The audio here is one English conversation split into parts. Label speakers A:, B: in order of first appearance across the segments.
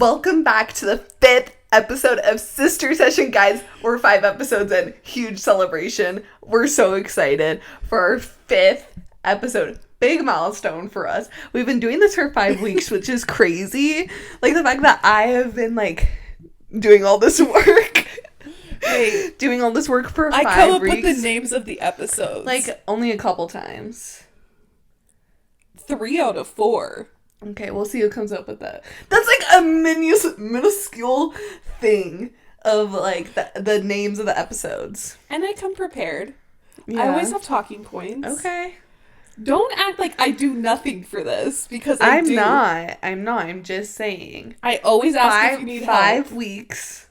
A: Welcome back to the 5th episode of Sister Session, guys. We're 5 episodes in. Huge celebration. We're so excited for our 5th episode. Big milestone for us. We've been doing this for 5 weeks, which is crazy. Like, the fact that I have been, like, doing all this work.
B: Wait.
A: Doing all this work for 5 weeks.
B: I come up with the names of the episodes.
A: Like, only a couple times.
B: 3 out of 4.
A: Okay, we'll see who comes up with that. That's like a minuscule thing of like the names of the episodes.
B: And I come prepared.
A: Yeah.
B: I always have talking points.
A: Okay.
B: Don't act like I do nothing for this because
A: I'm not. I'm just saying.
B: I always ask if you need help.
A: 5 weeks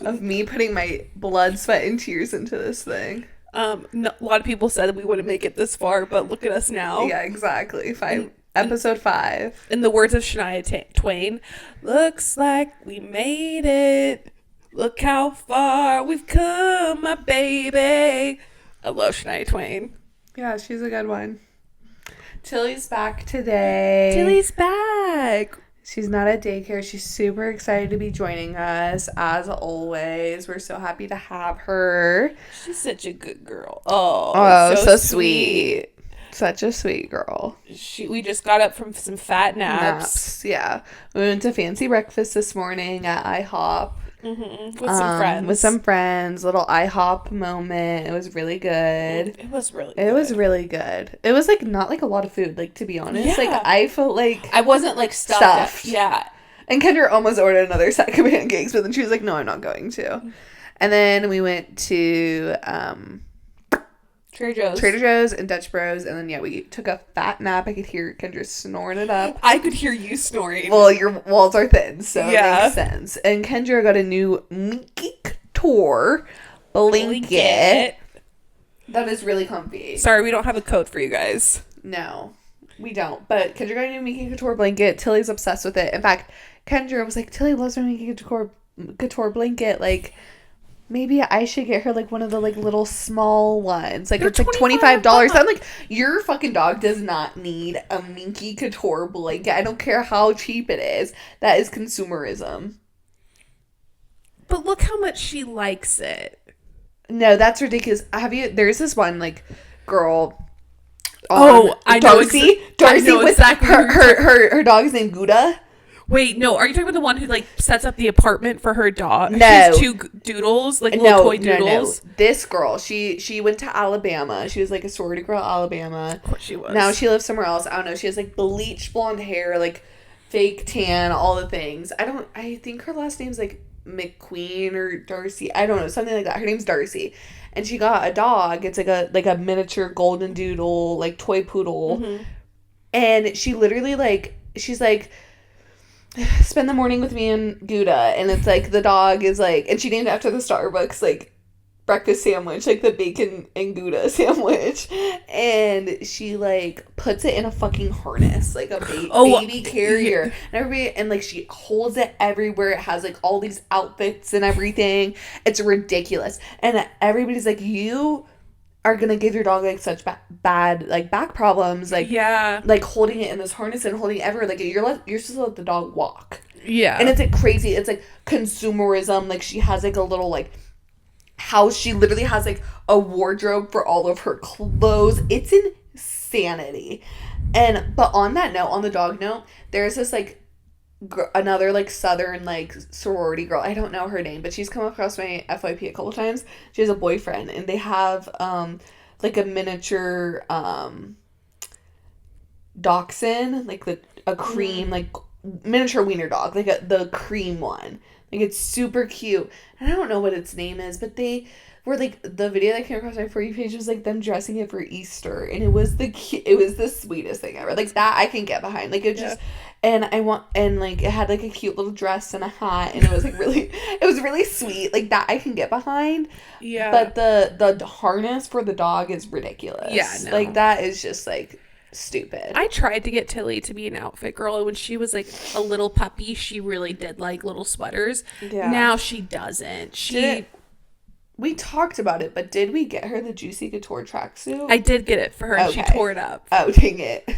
A: of me putting my blood, sweat, and tears into this thing.
B: No, a lot of people said that we wouldn't make it this far, but look at us now.
A: Yeah, exactly. Episode 5.
B: In the words of Shania Twain, looks like we made it. Look how far we've come, my baby. I love Shania Twain.
A: Yeah, she's a good one. Tilly's back today.
B: Tilly's back.
A: She's not at daycare. She's super excited to be joining us, as always. We're so happy to have her.
B: She's such a good girl. Oh,
A: so sweet. Such a sweet girl.
B: We just got up from some fat naps.
A: Yeah. We went to fancy breakfast this morning at IHOP.
B: Mm-hmm. With some friends.
A: With some friends. Little IHOP moment. It was really good.
B: It was really
A: good. It was like not like a lot of food, like, to be honest.
B: Yeah.
A: Like, I felt like
B: I wasn't like stuffed. Yeah.
A: And Kendra almost ordered another sack of pancakes, but then she was like, no, I'm not going to. And then we went to Trader Joe's and Dutch Bros, and then we took a fat nap. I could hear Kendra snoring it up.
B: I could hear you snoring.
A: Well, your walls are thin, so it makes sense. And Kendra got a new Minky Couture blanket. That is really comfy.
B: Sorry, we don't have a code for you guys.
A: No, we don't. But Kendra got a new Minky Couture blanket. Tilly's obsessed with it. In fact, Kendra was like, Tilly loves my Minky Couture blanket. Like, maybe I should get her, like, one of the, like, little small ones. Like, it's, like, $25. I'm like, your fucking dog does not need a Minky Couture blanket. I don't care how cheap it is. That is consumerism.
B: But look how much she likes it.
A: No, that's ridiculous. There's this one, like, girl.
B: I know.
A: Darcy with
B: exactly
A: her dog's named Gouda.
B: Wait, no. Are you talking about the one who, like, sets up the apartment for her dog?
A: No.
B: She has 2 doodles, like, little toy doodles.
A: No. This girl, she went to Alabama. She was, like, a sorority girl at Alabama.
B: Of course she was.
A: Now she lives somewhere else. I don't know. She has, like, bleach blonde hair, like, fake tan, all the things. I think her last name's, like, McQueen or Darcy. I don't know. Something like that. Her name's Darcy. And she got a dog. It's, like a miniature golden doodle, like, toy poodle. Mm-hmm. And she literally, like, she's, like, spend the morning with me and Gouda, and it's like the dog is like, and she named it after the Starbucks like breakfast sandwich, like the bacon and Gouda sandwich, and she like puts it in a fucking harness, like a baby carrier, and everybody, and like she holds it everywhere. It has like all these outfits and everything. It's ridiculous, and everybody's like, you are gonna give your dog like such bad like back problems, like like holding it in this harness and holding it everywhere. Like you're supposed to let the dog walk. Yeah, and it's like crazy. It's like consumerism. Like she has like a little like house. She literally has like a wardrobe for all of her clothes. It's insanity. But on that note, on the dog note, there's this like another like southern like sorority girl. I don't know her name, but she's come across my FYP a couple times. She has a boyfriend, and they have like a miniature dachshund, like a cream like miniature wiener dog, like the cream one. Like it's super cute, and I don't know what its name is, but they were like, the video that came across my For You page was like them dressing it for Easter, and it was the sweetest thing ever. Like that I can get behind. Like it just, and like it had like a cute little dress and a hat, and it was like it was really sweet. Like that I can get behind. Yeah. But the harness for the dog is ridiculous. Yeah. No. Like that is just like stupid.
B: I tried to get Tilly to be an outfit girl, and when she was like a little puppy, she really did like little sweaters. Yeah. Now she doesn't.
A: We talked about it, but did we get her the Juicy Couture tracksuit?
B: I did get it for her, and she tore it up.
A: Oh, dang it.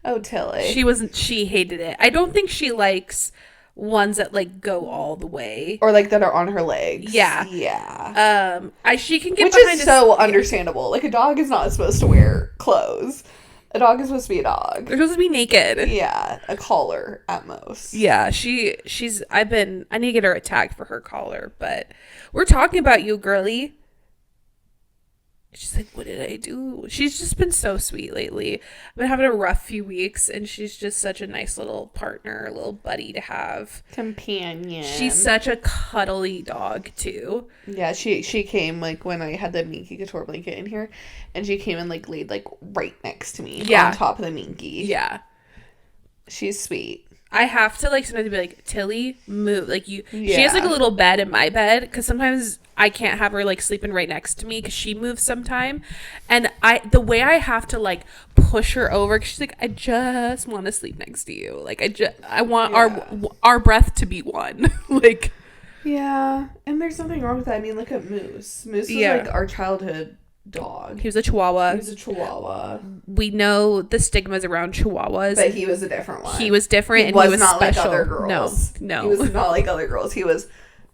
A: Oh, Tilly.
B: She hated it. I don't think she likes ones that like go all the way.
A: Or like that are on her legs.
B: Yeah.
A: Yeah.
B: She can get
A: Which
B: behind
A: is so understandable. Like a dog is not supposed to wear clothes. A dog is supposed to be a dog.
B: They're supposed to be naked.
A: Yeah, a collar at most.
B: Yeah, I need to get her a tag for her collar, but we're talking about you, girly. She's like, what did I do? She's just been so sweet lately. I've been having a rough few weeks, and she's just such a nice little partner, little buddy to have.
A: Companion.
B: She's such a cuddly dog, too.
A: Yeah, she came, like, when I had the Minky Couture blanket in here, and she came and, like, laid, like, right next to me.
B: Yeah.
A: On top of the Minky.
B: Yeah.
A: She's sweet.
B: I have to, like, sometimes be like, Tilly, move. Like, she
A: Yeah.
B: has, like, a little bed in my bed, because sometimes I can't have her, like, sleeping right next to me, because she moves sometime. And the way I have to, like, push her over, because she's like, I just want to sleep next to you. Like, I want our breath to be one. Like.
A: Yeah, and there's nothing wrong with that. I mean, look at Moose. Moose was, like, our childhood dog.
B: He was a Chihuahua.
A: He was a Chihuahua.
B: We know the stigmas around Chihuahuas.
A: But he was a different one.
B: He was different,
A: and he was not
B: special.
A: like other girls.
B: No.
A: He was not like other girls. He was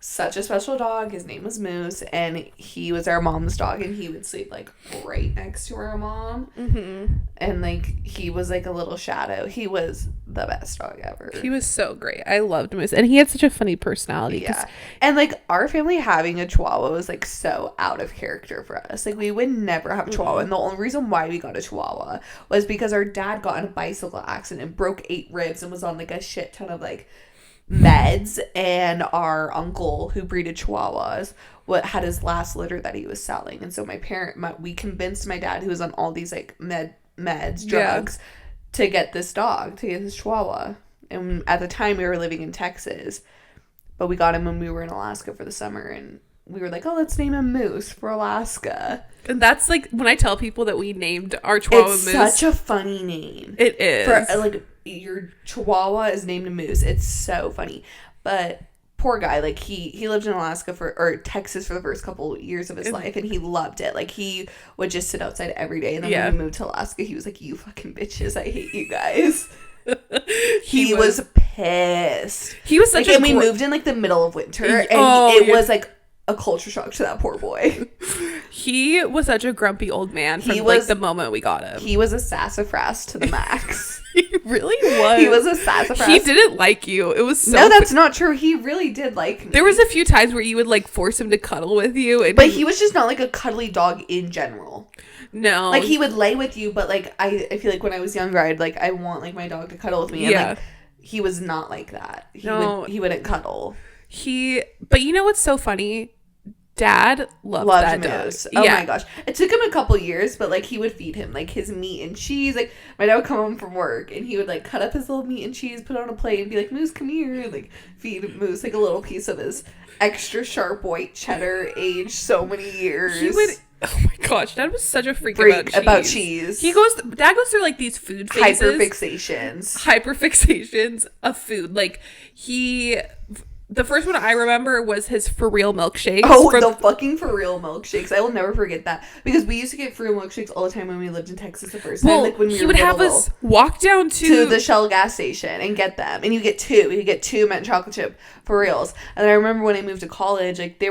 A: such a special dog. His name was Moose, and he was our mom's dog, and he would sleep, like, right next to our mom.
B: Mm-hmm.
A: And, like, he was, like, a little shadow. He was the best dog ever.
B: He was so great. I loved Moose. And he had such a funny personality.
A: Yeah. And, like, our family having a Chihuahua was, like, so out of character for us. Like, we would never have a Chihuahua. And the only reason why we got a Chihuahua was because our dad got in a bicycle accident and broke 8 ribs and was on, like, a shit ton of, like, meds. And our uncle, who breeded Chihuahuas, had his last litter that he was selling. And so we convinced my dad, who was on all these, like, meds, drugs, to get this dog, to get this Chihuahua. And at the time, we were living in Texas. But we got him when we were in Alaska for the summer, and we were like, oh, let's name him Moose for Alaska.
B: And that's, like, when I tell people that we named our Chihuahua
A: Moose.
B: Moose.
A: It's such a funny name.
B: It is.
A: For, like, your Chihuahua is named Moose. It's so funny. But poor guy, like, he lived in Alaska or Texas for the first couple years of his life, and he loved it. Like, he would just sit outside every day. And then when we moved to Alaska, he was like, you fucking bitches, I hate you guys. he was pissed.
B: He was such
A: like, and we moved in, like, the middle of winter, and it was, like, a culture shock to that poor boy.
B: He was such a grumpy old man from, like, the moment we got him.
A: He was a sassafras to the max.
B: He really was.
A: He was a sassafras.
B: He didn't like you. It was so...
A: No, that's not true. He really did like me.
B: There was a few times where you would, like, force him to cuddle with you. And
A: but he was just not, like, a cuddly dog in general.
B: No.
A: Like, he would lay with you, but, like, I feel like when I was younger, I want, like, my dog to cuddle with me. And, like, he was not like that. He wouldn't cuddle.
B: But you know what's so funny? Dad loved that
A: Moose.
B: dog.
A: Oh my gosh. It took him a couple years, but, like, he would feed him, like, his meat and cheese. Like, my dad would come home from work, and he would, like, cut up his little meat and cheese, put it on a plate, and be like, Moose, come here. And, like, feed Moose, like, a little piece of his extra sharp white cheddar aged so many years.
B: He would... Oh my gosh, Dad was such a freak
A: about cheese.
B: Dad goes through, like, these food phases. Hyperfixations of food. Like, the first one I remember was his For Real milkshakes.
A: Oh, the fucking For Real milkshakes. I will never forget that. Because we used to get For Real milkshakes all the time when we lived in Texas the first time. Like, when we
B: he would have us walk down to
A: the Shell gas station and get them. And you get 2. You get 2 mint chocolate chip For Reals. And I remember when I moved to college, like, they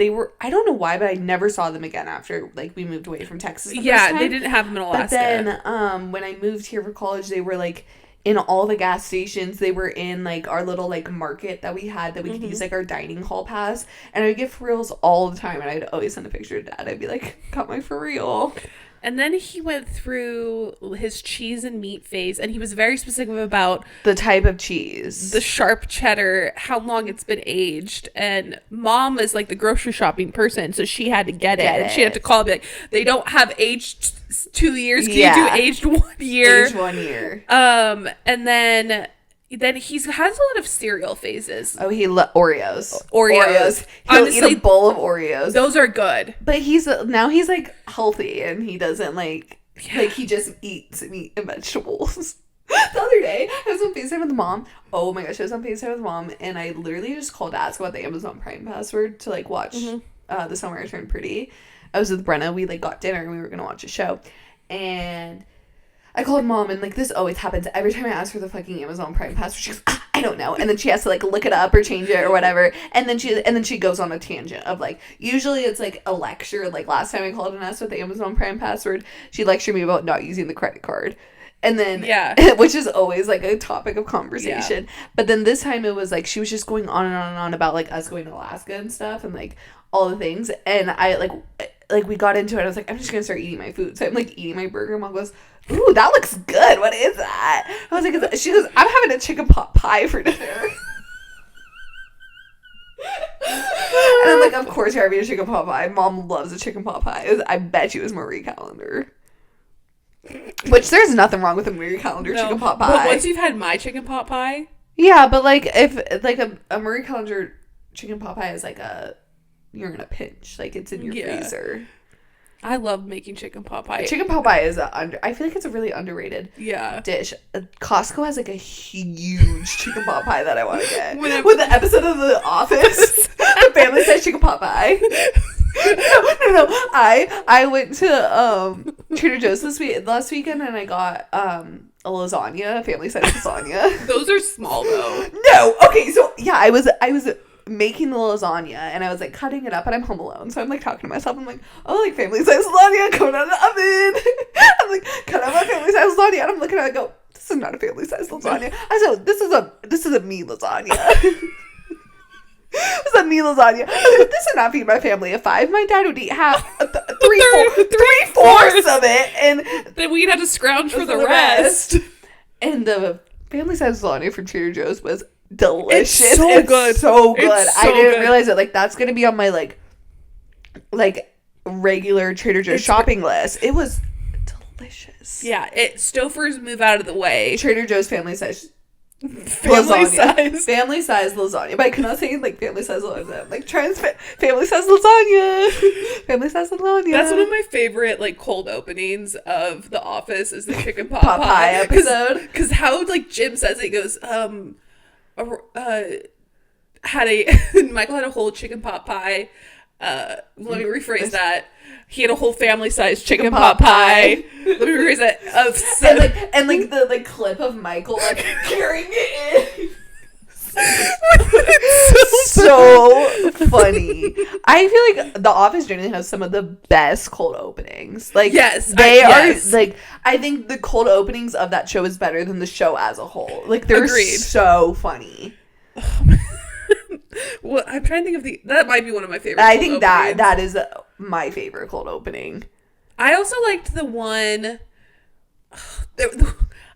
A: were, I don't know why, but I never saw them again after, like, we moved away from Texas the first time.
B: They didn't have them in Alaska.
A: But then, when I moved here for college, they were, like, in all the gas stations. They were in, like, our little, like, market that we had that we could use, like, our dining hall pass. And I would get For Reals all the time, and I'd always send a picture to Dad. I'd be like, got my For Real.
B: And then he went through his cheese and meat phase, and he was very specific about
A: the type of cheese,
B: the sharp cheddar, how long it's been aged. And Mom is, like, the grocery shopping person, so she had to get it. And she had to call and be like, they don't have aged 2 years. Can you do aged 1 year?
A: Aged 1 year.
B: And then he has a lot of cereal phases.
A: Oh, Oreos. He'll
B: Honestly,
A: eat a bowl of Oreos.
B: Those are good.
A: But he's like healthy, and he doesn't like he just eats meat and vegetables. The other day, I was on FaceTime with Mom. Oh my gosh, I was on FaceTime with Mom, and I literally just called to ask about the Amazon Prime password to, like, watch The Summer I Turned Pretty. I was with Brenna. We, like, got dinner, and we were gonna watch a show, and I called mom, and like this always happens every time I ask for the fucking Amazon Prime password. She goes, I don't know, and then she has to like look it up or change it or whatever, and then she goes on a tangent of like, usually it's like a lecture. Like last time I called and asked for the Amazon Prime password, she lectured me about not using the credit card. And then, which is always like a topic of conversation. Yeah. But then this time it was like, she was just going on and on and on about like us going to Alaska and stuff and like all the things. And I like we got into it. I was like, I'm just going to start eating my food. So I'm like eating my burger. Mom goes, ooh, that looks good. What is that? I was like, she goes, I'm having a chicken pot pie for dinner. And I'm like, of course you're having a chicken pot pie. Mom loves a chicken pot pie. I bet you it was Marie Callender. Which there's nothing wrong with a Marie Callender chicken pot pie.
B: But once you've had my chicken pot pie.
A: Yeah, but like if like a Marie Callender chicken pot pie is like you're in a pinch. Like it's in your freezer.
B: I love making chicken pot pie.
A: Chicken pot pie is I feel like it's a really underrated dish. Costco has like a huge chicken pot pie that I want to get. With the episode of The Office, the family size chicken pot pie. No. I went to Trader Joe's last weekend, and I got a lasagna, a family size lasagna.
B: Those are small though.
A: No, okay, so yeah, I was making the lasagna, and I was like cutting it up, and I'm home alone, so I'm like talking to myself. I'm like, oh, like family size lasagna coming out of the oven. I'm like, cut out my family size lasagna, and I'm looking at it, and I go, this is not a family size lasagna. I said, this is a me lasagna. This is a me lasagna. This would not feed my family of 5. My dad would eat half, three-fourths of it, and
B: then we'd have to scrounge for the rest.
A: And the family size lasagna from Trader Joe's was delicious.
B: It's so good.
A: So good. I didn't realize it. Like that's gonna be on my like regular Trader Joe's shopping list. It was delicious.
B: Yeah, Stouffer's move out of the way.
A: Trader Joe's family size lasagna. Family size lasagna. But I cannot say like family size lasagna. I'm like family size lasagna. Family size lasagna.
B: That's one of my favorite like cold openings of The Office is the chicken pot
A: pie episode.
B: Because how like Jim says it, he goes Michael had a whole chicken pot pie. Let me rephrase that. He had a whole family-sized chicken pot pie. Let me rephrase that.
A: And the clip of Michael like carrying it in. So funny. I feel like The Office generally has some of the best cold openings. Like they are like, I think the cold openings of that show is better than the show as a whole. Like they're so funny.
B: Well, I'm trying to think of that might be one of my favorite.
A: I think that is my favorite cold opening.
B: I also liked the one.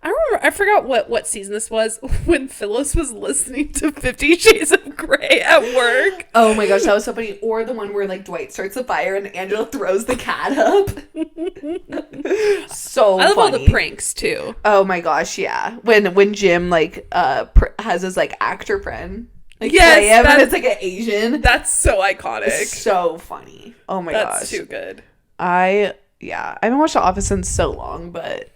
B: I forgot what season this was when Phyllis was listening to 50 Shades of Grey at work.
A: Oh my gosh, that was so funny. Or the one where like Dwight starts a fire and Angela throws the cat up. So
B: I love
A: funny.
B: all the pranks too.
A: Oh my gosh, yeah. When Jim like has his like actor friend. Like play him, and it's like an Asian.
B: That's so iconic.
A: It's so funny. Oh my gosh.
B: That's too good.
A: I haven't watched The Office in so long, but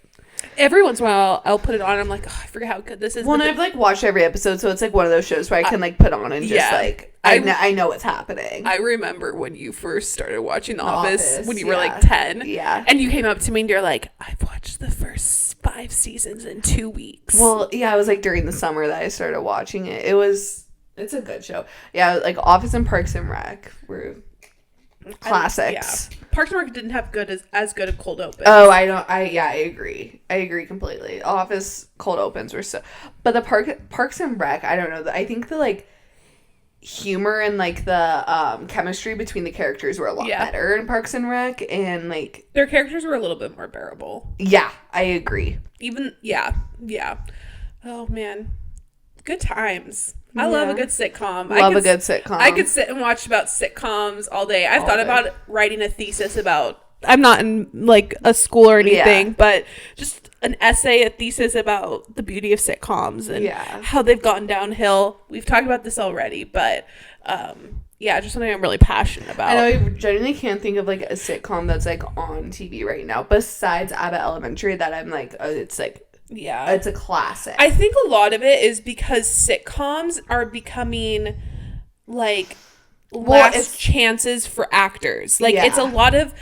B: every once in a while I'll put it on and I'm like, oh, I forget how good this is.
A: Well, and I've like watched every episode, so it's like one of those shows where I can like put on and just like I know what's happening.
B: I remember when you first started watching The Office when you were like 10.
A: Yeah.
B: And you came up to me and you're like, I've watched the first 5 seasons in 2 weeks.
A: Well, yeah, it was like during the summer that I started watching it. It's a good show. Yeah, like Office and Parks and Rec were classics.
B: Parks and Rec didn't have as good a cold open.
A: Oh, I agree. I agree completely. Office cold opens were so, but the Parks and Rec, I don't know. I think the like humor and like the chemistry between the characters were a lot better in Parks and Rec, and like
B: their characters were a little bit more bearable.
A: Yeah, I agree.
B: Oh man, good times. I love a good sitcom.
A: A good sitcom.
B: I could sit and watch about sitcoms all day. I've thought about writing a thesis about. I'm not in like a school or anything, but just an essay, a thesis about the beauty of sitcoms and how they've gone downhill. We've talked about this already, but just something I'm really passionate about.
A: I know I genuinely can't think of like a sitcom that's like on TV right now besides Abbott Elementary that I'm like, it's like. Yeah. It's a classic.
B: I think a lot of it is because sitcoms are becoming like last chances for actors. Like it's a lot of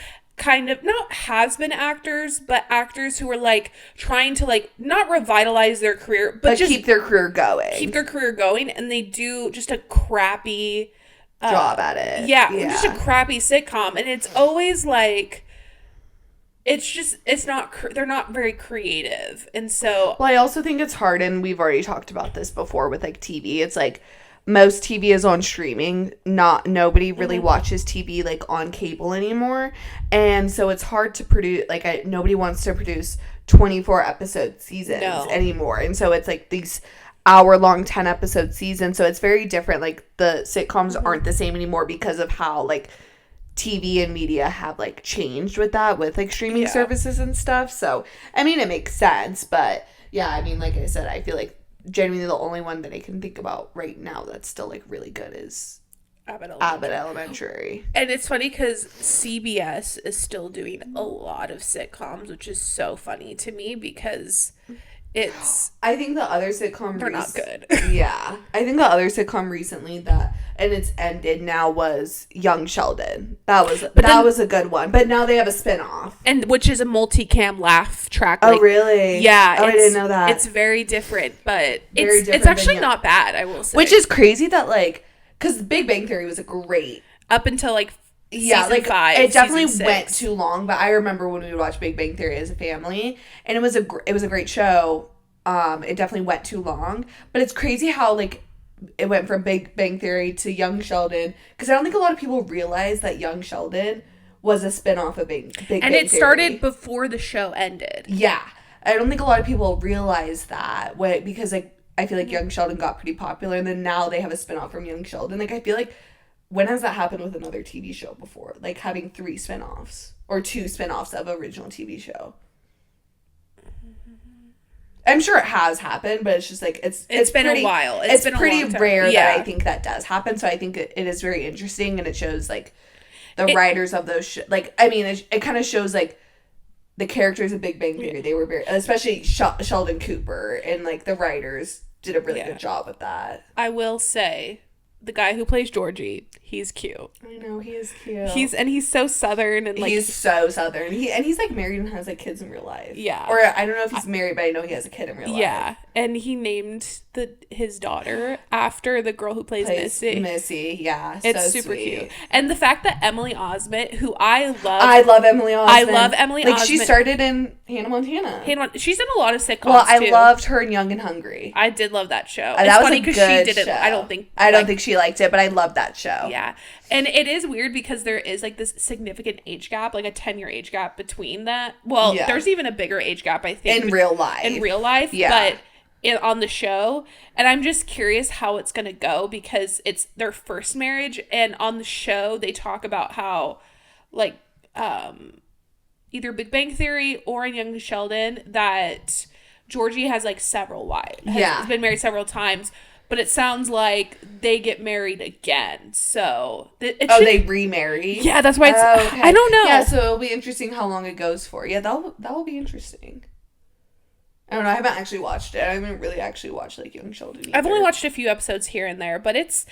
B: kind of not has-been actors, but actors who are like trying to like not revitalize their career, but just
A: keep their career going.
B: Keep their career going, and they do just a crappy
A: job at it.
B: Yeah, just a crappy sitcom, and it's always like it's not they're not very creative, and so
A: I also think it's hard, and we've already talked about this before with like TV. It's like most TV is on streaming. Nobody really watches TV like on cable anymore, and so it's hard to produce. Like nobody wants to produce 24 episode seasons anymore, and so it's like these hour-long 10-episode seasons. So it's very different. Like the sitcoms aren't the same anymore because of how like TV and media have like changed with that, with like streaming services and stuff. So I mean, it makes sense, but yeah, I mean, like I said, I feel like genuinely the only one that I can think about right now that's still like really good is Abbott Elementary.
B: And it's funny because CBS is still doing a lot of sitcoms, which is so funny to me because
A: I think the other sitcom
B: they're not good.
A: Yeah, I think the other sitcom recently that and it's ended now was Young Sheldon. That was a good one, but now they have a spinoff,
B: and which is a multicam laugh track.
A: Oh, really?
B: Yeah.
A: I didn't know that.
B: It's very different, but it's actually not bad. I will say,
A: which is crazy that like because Big Bang Theory was a great
B: up until like.
A: Season
B: 5,
A: it definitely went too long, but I remember when we would watch Big Bang Theory as a family, and it was a great show. It definitely went too long, but it's crazy how like it went from Big Bang Theory to Young Sheldon, because I don't think a lot of people realize that Young Sheldon was a spinoff of Big Bang Theory.
B: And it started before the show ended.
A: Yeah, I don't think a lot of people realize that because like I feel like Young Sheldon got pretty popular, and then now they have a spinoff from Young Sheldon. Like I feel like. When has that happened with another TV show before? Like having 3 spinoffs or 2 spinoffs of original TV show. I'm sure it has happened, but it's just like it's
B: been
A: pretty,
B: a while.
A: It's been pretty rare that I think that does happen. So I think it is very interesting, and it shows like the writers of those like I mean it kind of shows like the characters of Big Bang Theory. They were very, especially Sheldon Cooper, and like the writers did a really good job with that.
B: I will say. The guy who plays Georgie, he's cute.
A: I know, he is cute.
B: He's so Southern and like
A: he's so Southern. He's like married and has like kids in real life.
B: Yeah.
A: Or I don't know if he's married, but I know he has a kid in real life.
B: Yeah. And he named his daughter after the girl who plays Missy.
A: Missy, yeah.
B: It's
A: so
B: super
A: sweet.
B: cute. And the fact that Emily Osment, who I love
A: Emily Osment.
B: I love Emily Osment.
A: Like she started in Hannah Montana.
B: She's in a lot of sitcoms.
A: Well, I loved her in Young and Hungry.
B: I did love that show.
A: It's
B: funny
A: was a
B: because
A: good
B: she didn't.
A: show.
B: I don't think
A: she liked it, but I loved that show.
B: Yeah. And it is weird because there is like this significant age gap, like a 10-year age gap between that. Well, there's even a bigger age gap, I think.
A: In real life.
B: Yeah. But on the show. And I'm just curious how it's going to go because it's their first marriage. And on the show, they talk about how like either Big Bang Theory or in Young Sheldon that Georgie has like several wives. Has been married several times. But it sounds like they get married again. So
A: they remarry?
B: Yeah, that's why it's okay. I don't know.
A: Yeah, so it'll be interesting how long it goes for. Yeah, that will be interesting. I don't know. I haven't actually watched it. I haven't really actually watched like Young Sheldon either.
B: I've only watched a few episodes here and there, but it's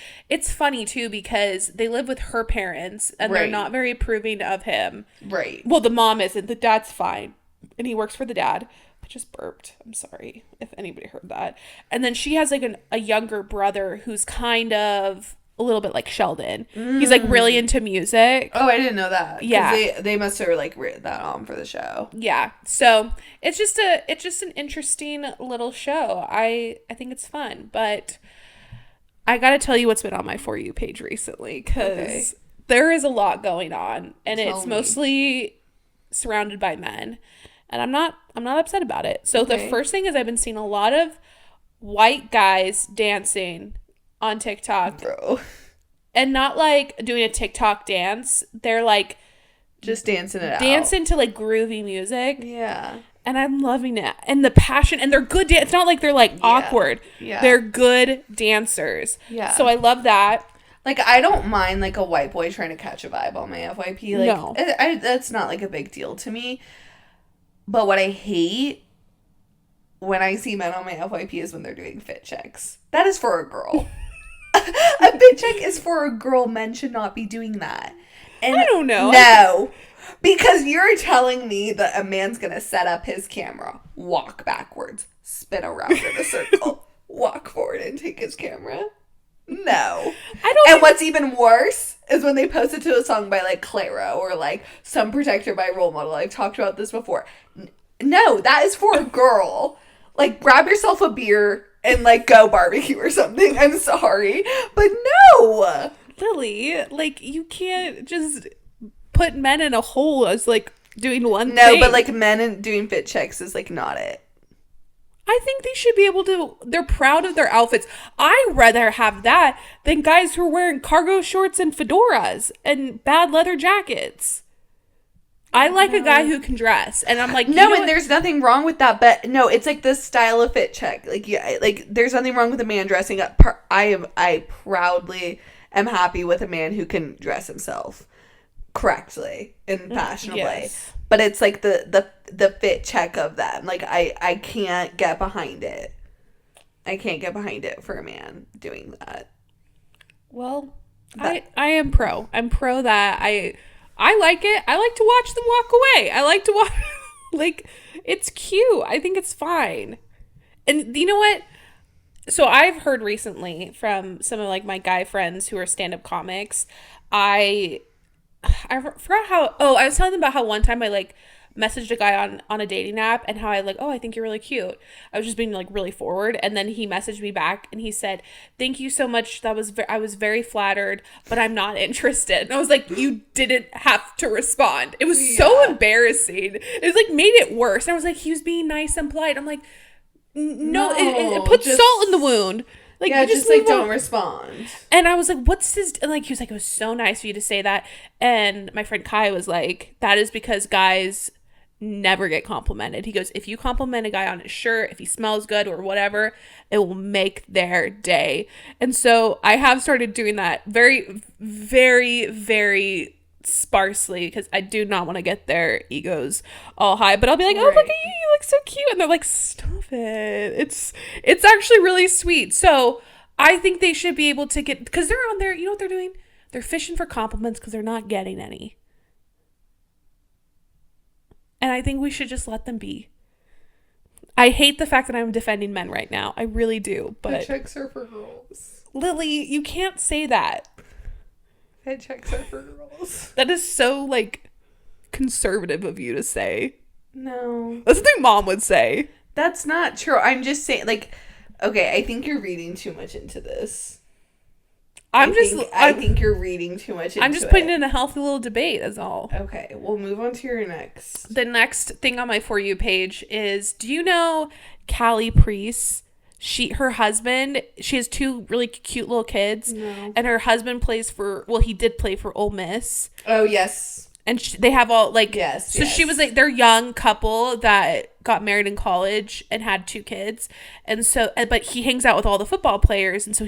B: funny too because they live with her parents and they're not very approving of him.
A: Right.
B: Well, the mom isn't. The dad's fine, and he works for the dad. Just burped. I'm sorry if anybody heard that. And then she has like a younger brother who's kind of a little bit like Sheldon. He's like really into music.
A: Oh, I didn't know that.
B: Yeah,
A: they must have like written that on for the show.
B: Yeah, so it's just an interesting little show. I think it's fun, but I gotta tell you what's been on my For You page recently because there is a lot going on, and it's mostly surrounded by men. And I'm not upset about it. So the first thing is I've been seeing a lot of white guys dancing on TikTok.
A: Bro.
B: And not like doing a TikTok dance. They're like
A: just dancing it out.
B: Dancing to like groovy music.
A: Yeah.
B: And I'm loving it. And the passion, and they're good it's not like they're like awkward. Yeah. They're good dancers. Yeah. So I love that.
A: Like, I don't mind like a white boy trying to catch a vibe on my FYP. Like, no. That's not like a big deal to me. But what I hate when I see men on my FYP is when they're doing fit checks. That is for a girl. A fit check is for a girl. Men should not be doing that. And
B: I don't know.
A: no. Because you're telling me that a man's going to set up his camera, walk backwards, spin around in a circle, walk forward and take his camera. No.
B: I don't.
A: And what's even worse is when they post it to a song by like Clara or like Some Protector by Role Model. I've talked about this before. No, that is for a girl. Like, grab yourself a beer and like go barbecue or something. I'm sorry. But no.
B: Lily, like, you can't just put men in a hole as like doing one
A: No,
B: thing.
A: but like men and doing fit checks is like not it.
B: I think they should be able to. They're proud of their outfits. I'd rather have that than guys who are wearing cargo shorts and fedoras and bad leather jackets. I like a guy who can dress, and I'm like,
A: no, and there's nothing wrong with that, but no, it's like the style of fit check. Like, yeah, like there's nothing wrong with a man dressing up. I proudly am happy with a man who can dress himself correctly and fashionably.
B: Yes.
A: But it's like the fit check of them. Like I can't get behind it. I can't get behind it for a man doing that.
B: Well, I am pro. I'm pro that. I like it. I like to watch them walk away. I like to watch, like, it's cute. I think it's fine. And you know what? So I've heard recently from some of like my guy friends who are stand-up comics. I forgot how. Oh, I was telling them about how one time I like messaged a guy on a dating app and how I like, oh, I think you're really cute. I was just being like really forward, and then he messaged me back and he said, "Thank you so much. I was very flattered, but I'm not interested." And I was like, you didn't have to respond. It was so embarrassing. It was like made it worse. And I was like, he was being nice and polite. I'm like, no, it puts salt in the wound. Like,
A: yeah,
B: you
A: just like don't respond.
B: And I was like, what's this? And like, he was like, it was so nice of you to say that. And my friend Kai was like, that is because guys never get complimented. He goes, if you compliment a guy on his shirt, if he smells good or whatever, it will make their day. And so I have started doing that very, very, very sparsely because I do not want to get their egos all high. But I'll be like, oh, look at you look so cute. And they're like, stop it. It's actually really sweet. So I think they should be able to get, because they're on there, you know what they're doing? They're fishing for compliments because they're not getting any. And I think we should just let them be. I hate the fact that I'm defending men right now. I really do. But
A: Fit checks are for girls.
B: Lily, you can't say that.
A: Fit checks are for girls.
B: That is so, like, conservative of you to say.
A: No.
B: That's the thing Mom would say.
A: That's not true. I'm just saying, like, okay, I think you're reading too much into this. I think you're reading too much into it.
B: I'm just putting it in a healthy little debate, that's all.
A: Okay, we'll move on to your next.
B: The next thing on my For You page is, do you know Callie Priest? Her husband, she has two really cute little kids.
A: No.
B: And her husband he did play for Ole Miss.
A: Oh, yes.
B: And they have all, like,
A: yes.
B: So she was like, they're a young couple that got married in college and had two kids. And so, but he hangs out with all the football players. And so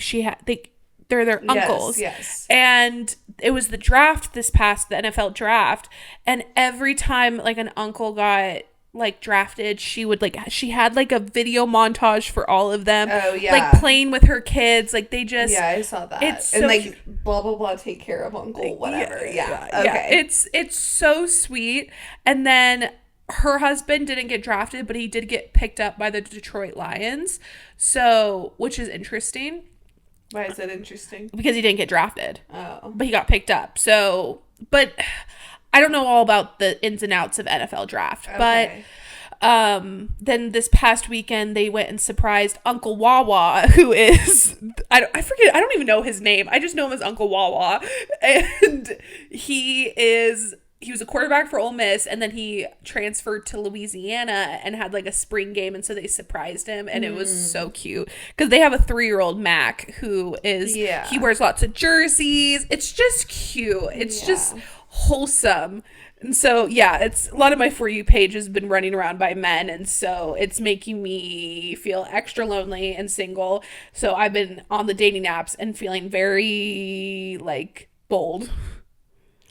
B: they're their uncles.
A: Yes.
B: And it was the draft the NFL draft. And every time like an uncle got like drafted, she had like a video montage for all of them.
A: Oh, yeah.
B: Like playing with her kids. Like they just.
A: Yeah, I saw that.
B: It's
A: and
B: so
A: like blah, blah, blah, take care of uncle, whatever. Yeah. Okay.
B: Yeah. It's so sweet. And then her husband didn't get drafted, but he did get picked up by the Detroit Lions. So, which is interesting.
A: Why is that interesting?
B: Because he didn't get drafted.
A: Oh.
B: But he got picked up. So, but I don't know all about the ins and outs of NFL draft.
A: Okay.
B: But then this past weekend, they went and surprised Uncle Wawa, who is, I forget, I don't even know his name. I just know him as Uncle Wawa. And he was a quarterback for Ole Miss, and then he transferred to Louisiana and had like a spring game, and so they surprised him, and it was so cute because they have a 3-year-old Mac who is he wears lots of jerseys. It's just cute. It's just wholesome. And so it's a lot of my For You page has been running around by men, and so it's making me feel extra lonely and single. So I've been on the dating apps and feeling very like bold.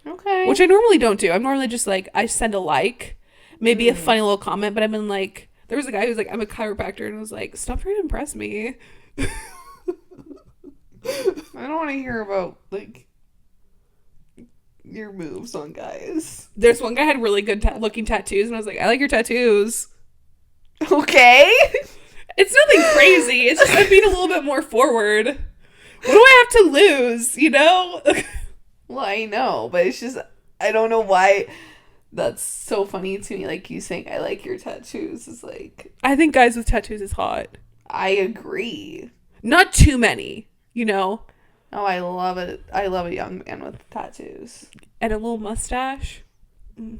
A: Okay.
B: Which I normally don't do. I'm normally just like, I send a like, maybe a funny little comment, but I've been like, there was a guy who's like, I'm a chiropractor, and I was like, stop trying to impress me.
A: I don't want to hear about, like, your moves on guys.
B: There's one guy had really good looking tattoos, and I was like, I like your tattoos.
A: Okay.
B: It's nothing crazy. It's just I'm being a little bit more forward. What do I have to lose, you know?
A: Well, I know, but it's just, I don't know why that's so funny to me. Like, you saying, I like your tattoos is like...
B: I think guys with tattoos is hot.
A: I agree.
B: Not too many, you know?
A: Oh, I love it. I love a young man with tattoos.
B: And a little mustache. And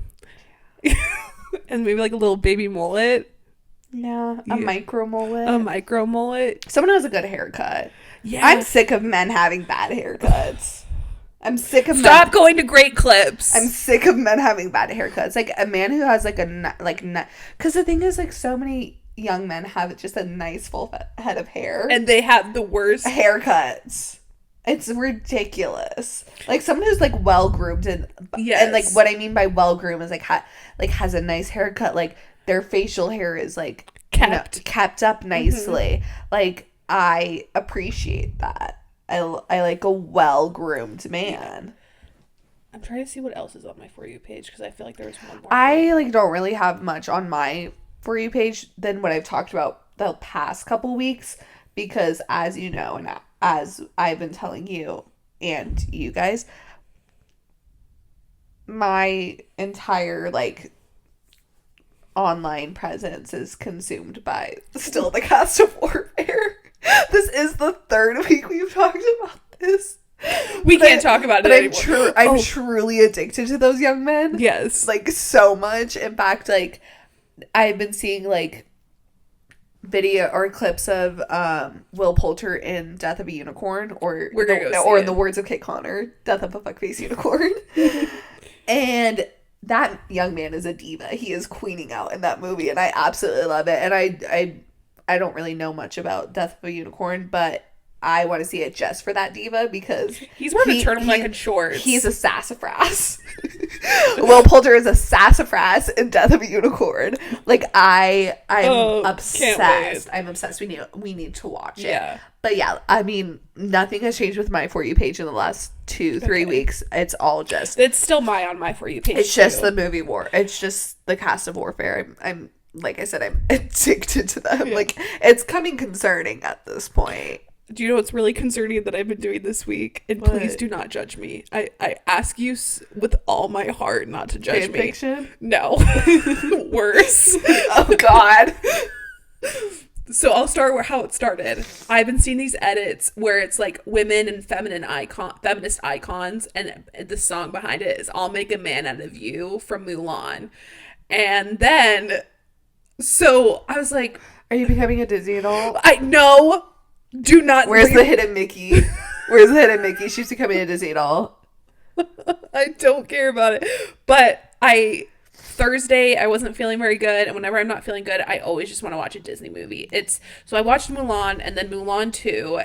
B: maybe like a little baby mullet.
A: Yeah, a micro mullet.
B: A micro mullet.
A: Someone who has a good haircut.
B: Yeah.
A: I'm sick of men having bad haircuts. I'm sick of
B: Stop going to Great Clips.
A: I'm sick of men having bad haircuts. Like, a man who has, like, because the thing is, like, so many young men have just a nice full head of hair.
B: And they have the worst
A: haircuts. It's ridiculous. Like, someone who's, like, well-groomed and like, what I mean by well-groomed is, like, has a nice haircut. Like, their facial hair is, like, kept up nicely. Mm-hmm. Like, I appreciate that. I like a well-groomed man.
B: I'm trying to see what else is on my For You page, because I feel like there was one more.
A: I, like, don't really have much on my For You page than what I've talked about the past couple weeks, because, as you know, and as I've been telling you and you guys, my entire, like, online presence is consumed by still the cast of Warfare. This is the third week we've talked about this.
B: We can't talk about it anymore.
A: I'm truly addicted to those young men.
B: Yes.
A: Like, so much. In fact, like, I've been seeing, like, video or clips of Will Poulter in Death of a Unicorn, or in the words of Kit Connor, Death of a Fuckface Unicorn. And that young man is a diva. He is queening out in that movie, and I absolutely love it. And I don't really know much about Death of a Unicorn, but I want to see it just for that diva, because
B: he's wearing a turtleneck and shorts.
A: He's a sassafras. Will Poulter is a sassafras in Death of a Unicorn. Like, I'm obsessed. I'm obsessed. We need to watch it.
B: Yeah.
A: But yeah, I mean, nothing has changed with my For You page in the last 2-3 weeks. It's all just...
B: It's still on my For You page,
A: It's just the movie War. It's just the cast of Warfare. I'm like I said, I'm addicted to them. Yeah. Like, it's coming concerning at this point.
B: Do you know what's really concerning that I've been doing this week? And please do not judge me. I ask you with all my heart not to judge me.
A: Fiction?
B: No. Worse.
A: Oh, God.
B: So I'll start with how it started. I've been seeing these edits where it's like women and feminist icons, and the song behind it is "I'll Make a Man Out of You" from Mulan. And then, so I was like,
A: are you becoming a Disney doll?
B: No. Do not.
A: Where's the hidden Mickey? Where's the hidden Mickey? She's becoming a Disney doll.
B: I don't care about it. But Thursday, I wasn't feeling very good. And whenever I'm not feeling good, I always just want to watch a Disney movie. So I watched Mulan and then Mulan 2.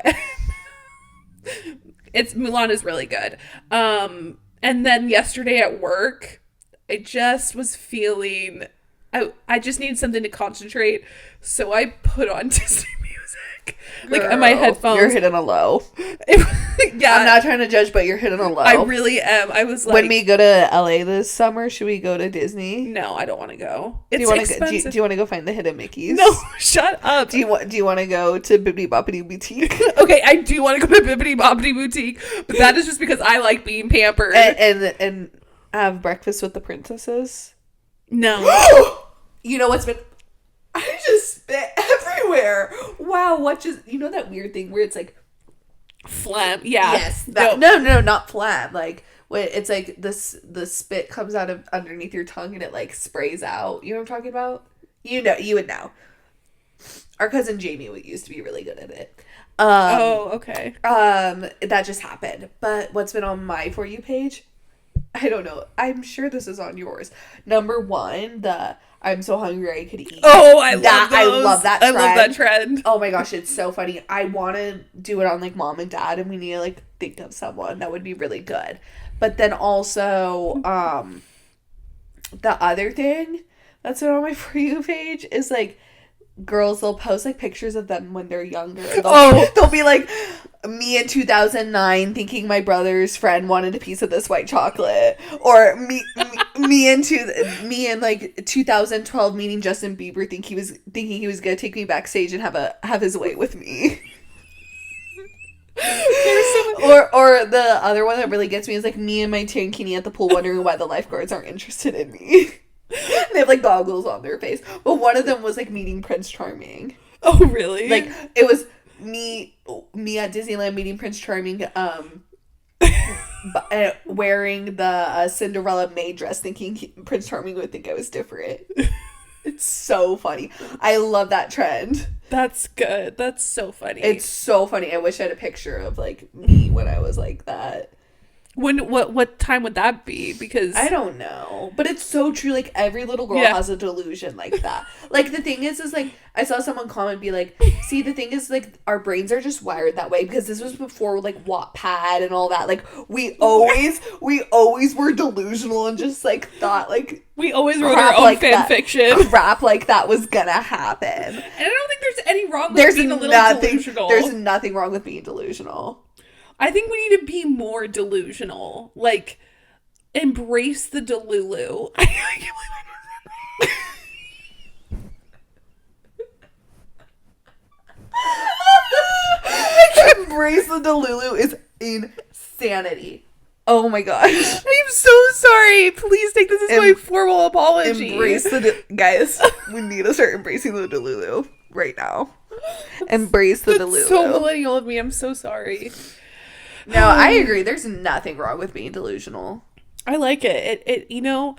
B: Mulan is really good. And then yesterday at work, I just was feeling, I just need something to concentrate. So I put on Disney music. Like, on my headphones.
A: You're hitting a low.
B: Yeah.
A: I'm not trying to judge, but you're hitting a low.
B: I really am. I was like,
A: when we go to LA this summer, should we go to Disney?
B: No, I don't want to go.
A: Do you want to go find the hidden Mickeys?
B: No, shut up.
A: Do you want to go to Bibbidi Boppidi Boutique?
B: Okay, I do want to go to Bibbidi Boppidi Boutique, but that is just because I like being pampered.
A: And have breakfast with the princesses?
B: No.
A: You know what's been... I just spit everywhere. Wow, you know that weird thing where it's like
B: phlegm? Yeah.
A: Yes. No, not phlegm. Like, when it's like the spit comes out of underneath your tongue and it like sprays out. You know what I'm talking about? You would know. Our cousin Jamie used to be really good at it.
B: Okay.
A: That just happened. But what's been on my For You page? I don't know. I'm sure this is on yours. Number 1, I'm so hungry I could eat.
B: Oh, I love those.
A: I love that trend.
B: I love that trend.
A: Oh my gosh, it's so funny. I want to do it on like mom and dad, and we need to like think of someone that would be really good. But then also, the other thing that's on my For You page is like girls, they'll post like pictures of them when they're younger.
B: Oh.
A: They'll be like, me in 2009 thinking my brother's friend wanted a piece of this white chocolate, or me in like 2012 meeting Justin Bieber, thinking he was gonna take me backstage and have his way with me. Or the other one that really gets me is like me and my tankini at the pool wondering why the lifeguards aren't interested in me. They have like goggles on their face. But one of them was like meeting Prince Charming.
B: Oh, really?
A: Like it was me at Disneyland meeting Prince Charming, wearing the Cinderella maid dress, thinking Prince Charming would think I was different. It's so funny. I love that trend.
B: That's good. That's so funny.
A: It's so funny. I wish I had a picture of like me when I was like that.
B: What time would that be? Because
A: I don't know, but it's so true. Like every little girl has a delusion like that. Like the thing is like I saw someone comment be like, see, the thing is like our brains are just wired that way, because this was before like Wattpad and all that. Like we always were delusional and just like thought like
B: we always wrote our own fan fiction.
A: Crap like that was gonna happen. And
B: I don't think there's any wrong with being a little delusional.
A: There's nothing wrong with being delusional.
B: I think we need to be more delusional. Like, embrace the Delulu.
A: Embrace the Delulu is insanity. Oh my gosh.
B: I'm so sorry. Please take this as my formal apology.
A: Embrace guys, we need to start embracing the Delulu right now. Embrace the Delulu.
B: So millennial of me. I'm so sorry.
A: No, I agree. There's nothing wrong with being delusional.
B: I like it. It you know,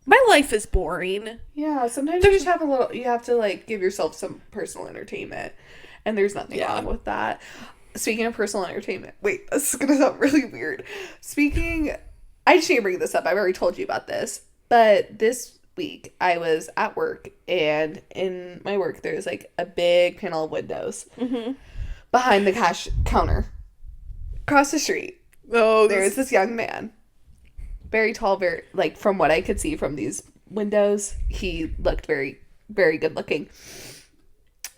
B: my life is boring.
A: Yeah, sometimes you just have you have to like give yourself some personal entertainment. And there's nothing wrong with that. Speaking of personal entertainment. Wait, this is going to sound really weird. I just need to bring this up. I've already told you about this. But this week I was at work, and in my work there's like a big panel of windows behind the cash counter. Across the street, there's this young man, very tall, very like from what I could see from these windows, he looked very, very good looking.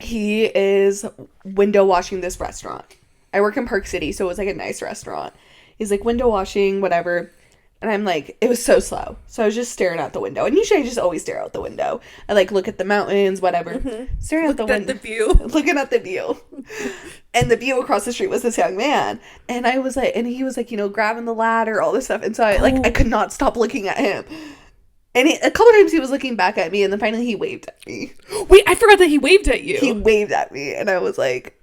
A: He is window washing this restaurant. I work in Park City, so it was like a nice restaurant. He's like window washing, whatever. And I'm like, it was so slow. So I was just staring out the window. And usually I just always stare out the window. I like look at the mountains, whatever. Staring out the window. Looking at the view. And the view across the street was this young man. And I was like, and he was like, you know, grabbing the ladder, all this stuff. And so I could not stop looking at him. And a couple times he was looking back at me, and then finally he waved at me.
B: Wait, I forgot that he waved at you.
A: He waved at me, and I was like,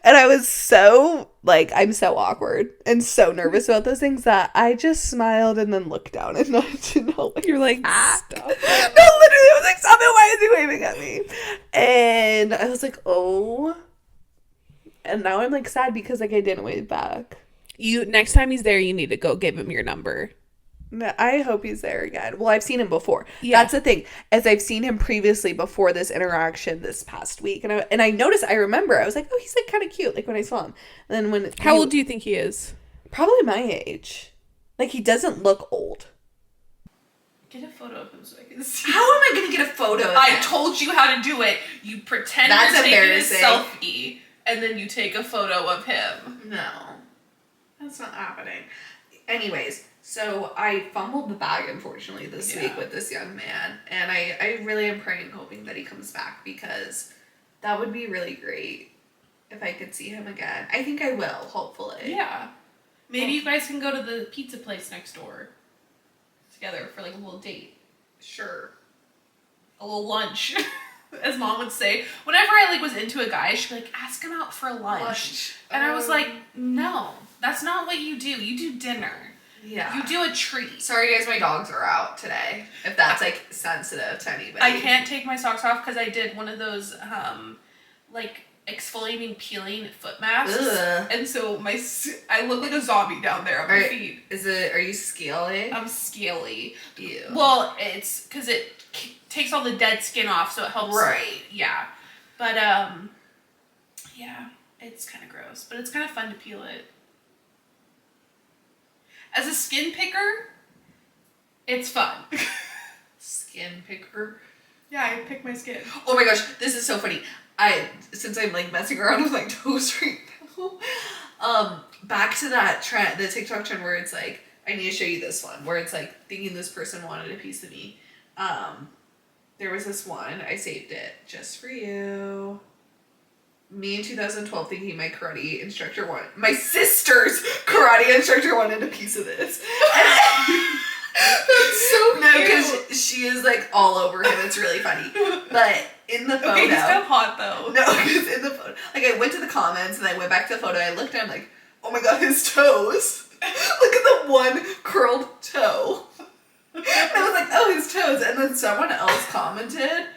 A: and I was so, like, I'm so awkward and so nervous about those things that I just smiled and then looked down and nodded to no.
B: You're like, stop.
A: No, literally, I was like, stop it, why is he waving at me? And I was like, oh. And now I'm, like, sad because, like, I didn't wave back.
B: Next time he's there, you need to go give him your number.
A: No, I hope he's there again. Well, I've seen him before.
B: Yeah.
A: That's the thing. As I've seen him previously before this interaction this past week. And I noticed, I remember, I was like, oh, he's like kind of cute, like when I saw him. And then
B: How old do you think he is?
A: Probably my age. Like, he doesn't look old.
B: Get a photo of him so I can see.
A: How am I going to get a photo of him?
B: I told you how to do it. You pretend you're taking a selfie, and then you take a photo of him.
A: No. That's not happening. Anyways, so I fumbled the bag, unfortunately, this week with this young man. And I really am praying and hoping that he comes back, because that would be really great if I could see him again. I think I will, hopefully.
B: Yeah. Maybe you guys can go to the pizza place next door together for like a little date.
A: Sure.
B: A little lunch, as Mom would say. Whenever I like was into a guy, she'd be like, ask him out for lunch. And I was like, no, that's not what you do. You do dinner. Yeah. You do a treat. Sorry guys, my dogs are out today. If that's like sensitive to anybody. I can't take my socks off because I did one of those like exfoliating peeling foot masks. Ugh. And so I look like a zombie down there on my feet. Are you scaly? I'm scaly. Ew. Well, it's because it takes all the dead skin off, so it helps. Right. Yeah. But yeah, it's kind of gross, but it's kind of fun to peel it. As a skin picker, it's fun. Skin picker? Yeah, I pick my skin.
A: Oh my gosh, this is so funny. Since I'm like messing around with my toes right now, back to that trend, the TikTok trend where it's like, I need to show you this one, where it's like thinking this person wanted a piece of me. There was this one, I saved it just for you. Me in 2012 thinking my sister's karate instructor wanted a piece of this. That's so cute. No, because she is like all over him. It's really funny. But in the photo.
B: Okay, he's kind of hot though.
A: No, because in the photo. Like I went to the comments and I went back to the photo. I looked at him like, oh my god, his toes. Look at the one curled toe. And I was like, oh, his toes. And then someone else commented,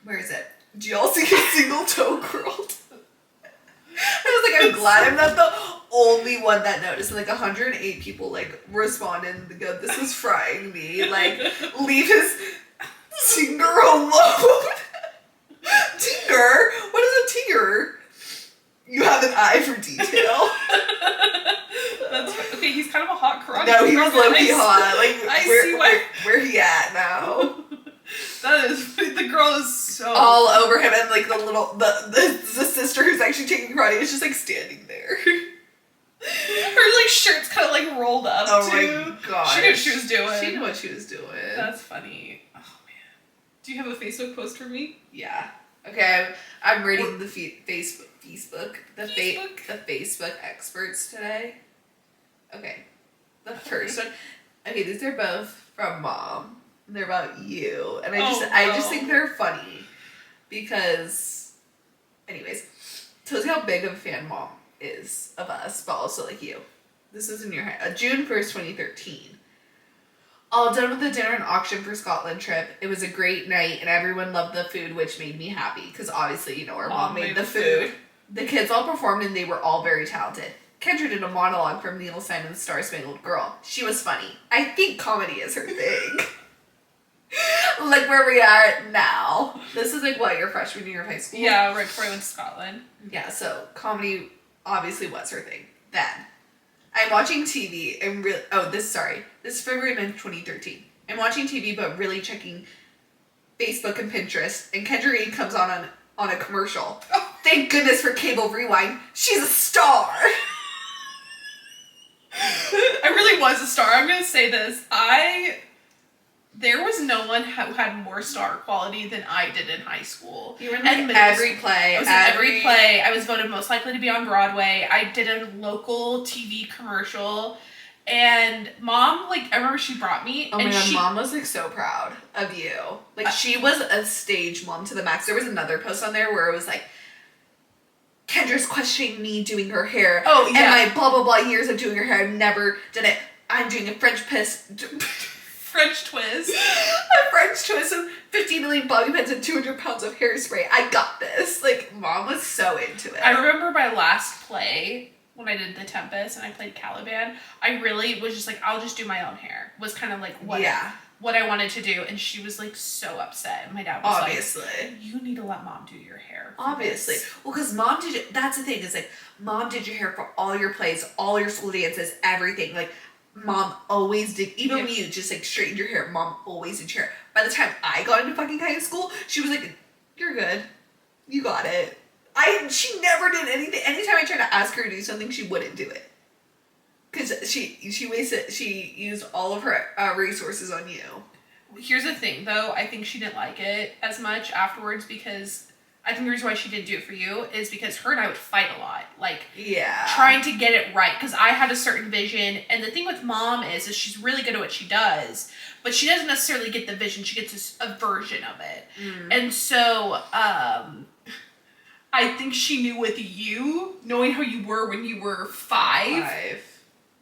A: where is it? Do y'all see a single toe curled? I was like, I'm glad I'm not the only one that noticed. And like 108 people like responded and go, this is frying me. Like, leave his tinger alone. Tinger? What is a tinger? You have an eye for detail.
B: That's okay. He's kind of a hot karate.
A: No, he was low-key hot. Like,
B: I see
A: where he at now?
B: That is, the girl is so
A: all over him, and like the sister who's actually taking karate is just like standing there.
B: Her like shirt's kind of like rolled up.
A: Oh
B: too.
A: My god,
B: she knew what she was doing.
A: She knew what she was doing.
B: That's funny. Oh man, do you have a Facebook post for me?
A: Yeah. Okay, I'm reading the Facebook experts today. Okay, the first one. Okay, these are both from Mom. They're about you, and I just think they're funny because, anyways, tells you how big of a fan Mom is of us, but also like you. This is in your head. June 1st, 2013. All done with the dinner and auction for Scotland trip. It was a great night, and everyone loved the food, which made me happy because obviously, our mom made the food. The kids all performed, and they were all very talented. Kendra did a monologue from Neil Simon's Star Spangled Girl. She was funny. I think comedy is her thing. Like where we are now. This is like what, your freshman year of high school?
B: Yeah, right before I went to Scotland.
A: Yeah, so comedy obviously was her thing. Then I'm watching TV and this is February 9th, 2013. I'm watching TV but really checking Facebook and Pinterest, and Kendra Reed comes on a commercial. Oh. Thank goodness for cable rewind. She's a star.
B: I really was a star. I'm gonna say this. There was no one who had more star quality than I did in high school.
A: You were in like every play.
B: I was in every play. I was voted most likely to be on Broadway. I did a local TV commercial. And Mom, like, I remember she brought me.
A: Oh my god, Mom was like so proud of you. Like, she was a stage mom to the max. There was another post on there where it was like, Kendra's questioning me doing her hair.
B: Oh, yeah.
A: And my blah, blah, blah years of doing her hair. I've never done it. I'm doing a French twist. A French twist with 50 million bobby pins and 200 pounds of hairspray. I got this. Like, Mom was so into it.
B: I remember my last play when I did The Tempest and I played Caliban. I really was just like, I'll just do my own hair. Was kind of like what I wanted to do. And she was like so upset. My dad was like, you need to let Mom do your hair.
A: Obviously. Well, because Mom did it. That's the thing is like, Mom did your hair for all your plays, all your school dances, everything. Like, Mom always did, even when you just like straightened your hair, Mom always did your hair. By the time I got into fucking high school, she was like, you're good. You got it. She never did anything. Anytime I tried to ask her to do something, she wouldn't do it. Because she used all of her resources on you.
B: Here's the thing though, I think she didn't like it as much afterwards because I think the reason why she didn't do it for you is because her and I would fight a lot. Like, trying to get it right. Because I had a certain vision. And the thing with Mom is she's really good at what she does. But she doesn't necessarily get the vision. She gets a version of it. Mm. And so, I think she knew with you, knowing how you were when you were five.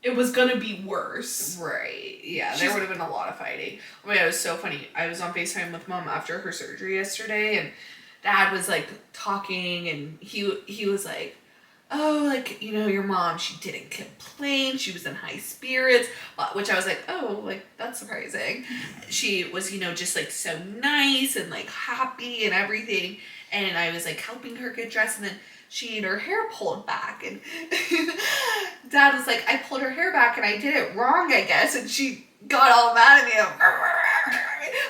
B: It was going to be worse.
A: Right. Yeah, there would have been a lot of fighting. Oh my god, it was so funny. I was on FaceTime with Mom after her surgery yesterday, and Dad was like talking, and he was like, oh, like, your mom, she didn't complain. She was in high spirits, which I was like, oh, like, that's surprising. She was, just like so nice and like happy and everything. And I was like helping her get dressed, and then she had her hair pulled back, and Dad was like, I pulled her hair back and I did it wrong, I guess. And she got all mad at me.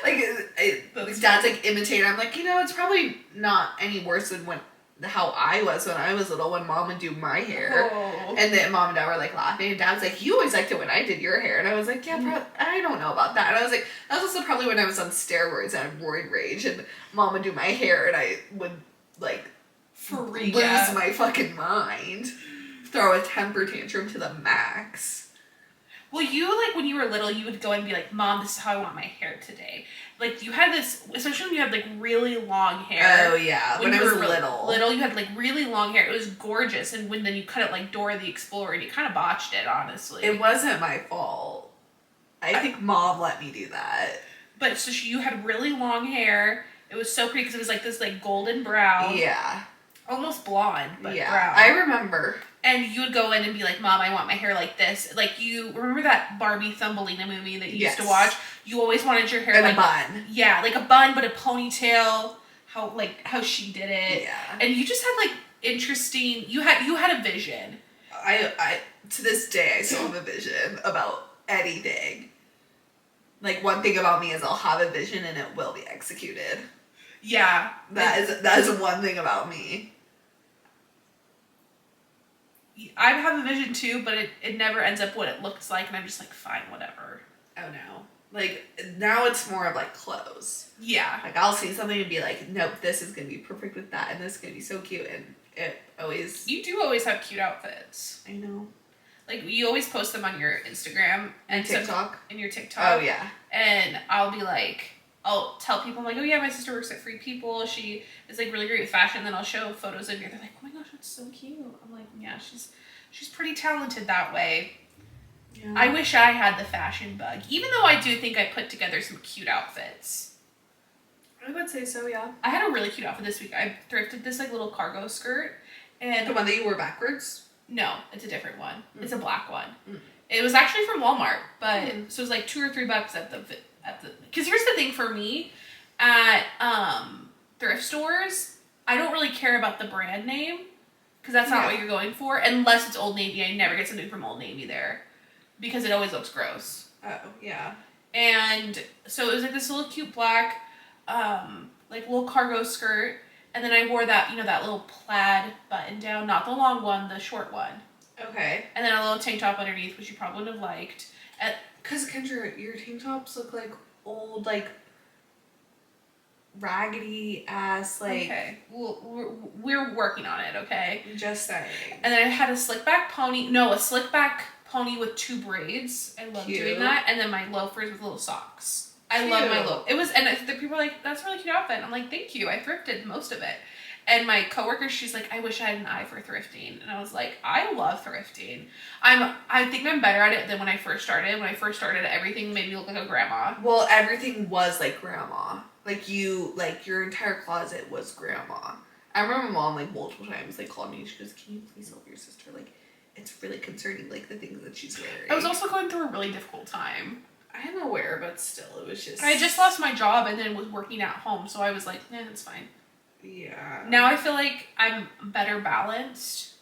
A: Like, Dad's like imitating. I'm like, it's probably not any worse than how I was when I was little, when Mom would do my hair.
B: Oh.
A: And then Mom and Dad were like laughing, and Dad's like, you always liked it when I did your hair. And I was like, yeah, I don't know about that. And I was like, that was also probably when I was on steroids and had roid rage, and Mom would do my hair, and I would like
B: freak
A: lose
B: out.
A: my fucking mind, throw a temper tantrum to the max.
B: Well, you, like, when you were little, you would go and be like, Mom, this is how I want my hair today. Like, you had this, especially when you had, like, really long hair.
A: Oh, yeah. When I was little.
B: Little, you had, like, really long hair. It was gorgeous. And then you cut it like Dora the Explorer, and you kind of botched it, honestly.
A: It wasn't my fault. I think Mom let me do that.
B: But, so you had really long hair. It was so pretty because it was, like, this, like, golden brown.
A: Yeah.
B: Almost blonde, but
A: yeah,
B: brown.
A: I remember.
B: And you would go in and be like, Mom, I want my hair like this. Like, you remember that Barbie Thumbelina movie that you used to watch? You always wanted your hair
A: in
B: like
A: a bun.
B: Yeah, like a bun, but a ponytail. How she did it.
A: Yeah.
B: And you just had like interesting. You had a vision.
A: I to this day I still have a vision about anything. Like, one thing about me is I'll have a vision and it will be executed.
B: Yeah.
A: That is one thing about me.
B: I have a vision too, but it never ends up what it looks like, and I'm just like, fine, whatever.
A: Oh no. Like, now it's more of like clothes.
B: Yeah.
A: Like, I'll see something and be like, nope, this is gonna be perfect with that, and this is gonna be so cute, and it always...
B: You do always have cute outfits.
A: I know.
B: Like, you always post them on your Instagram. And
A: TikTok?
B: And your TikTok.
A: Oh, yeah.
B: And I'll be like... I'll tell people, I'm like, oh yeah, my sister works at Free People. She is like really great with fashion. And then I'll show photos of you. They're like, oh my gosh, that's so cute. I'm like, yeah, she's pretty talented that way. Yeah. I wish I had the fashion bug. Even though I do think I put together some cute outfits.
A: I would say so, yeah.
B: I had a really cute outfit this week. I thrifted this like little cargo skirt. And
A: the one that you wore backwards?
B: No, it's a different one. It's a black one. It was actually from Walmart, but so it was like $2 or $3 at the because here's the thing for me, at thrift stores, I don't really care about the brand name, because that's not what you're going for, unless it's Old Navy. I never get something from Old Navy there, because it always looks gross.
A: Oh, yeah.
B: And so it was like this little cute black, like little cargo skirt, and then I wore that, that little plaid button down, not the long one, the short one.
A: Okay.
B: And then a little tank top underneath, which you probably wouldn't have liked.
A: Because, Kendra, your tank tops look like old, like, raggedy ass, like...
B: Okay. Well, we're working on it, okay?
A: Just saying.
B: And then I had a slick back pony. No, a slick back pony with 2 braids. I love doing that. And then my loafers with little socks. I love my loaf. It was, and the people were like, that's a really cute outfit. I'm like, thank you. I thrifted most of it. And my coworker, she's like, I wish I had an eye for thrifting. And I was like, I love thrifting. I think I'm better at it than when I first started. When I first started, everything made me look like a grandma.
A: Well, everything was like grandma. Like, your entire closet was grandma. I remember Mom, like, multiple times, like, called me. She goes, can you please help your sister? Like, it's really concerning, like, the things that she's wearing.
B: I was also going through a really difficult time.
A: I am aware, but still, it was just...
B: I just lost my job and then was working at home. So I was like, it's fine.
A: Yeah.
B: Now I feel like I'm better balanced.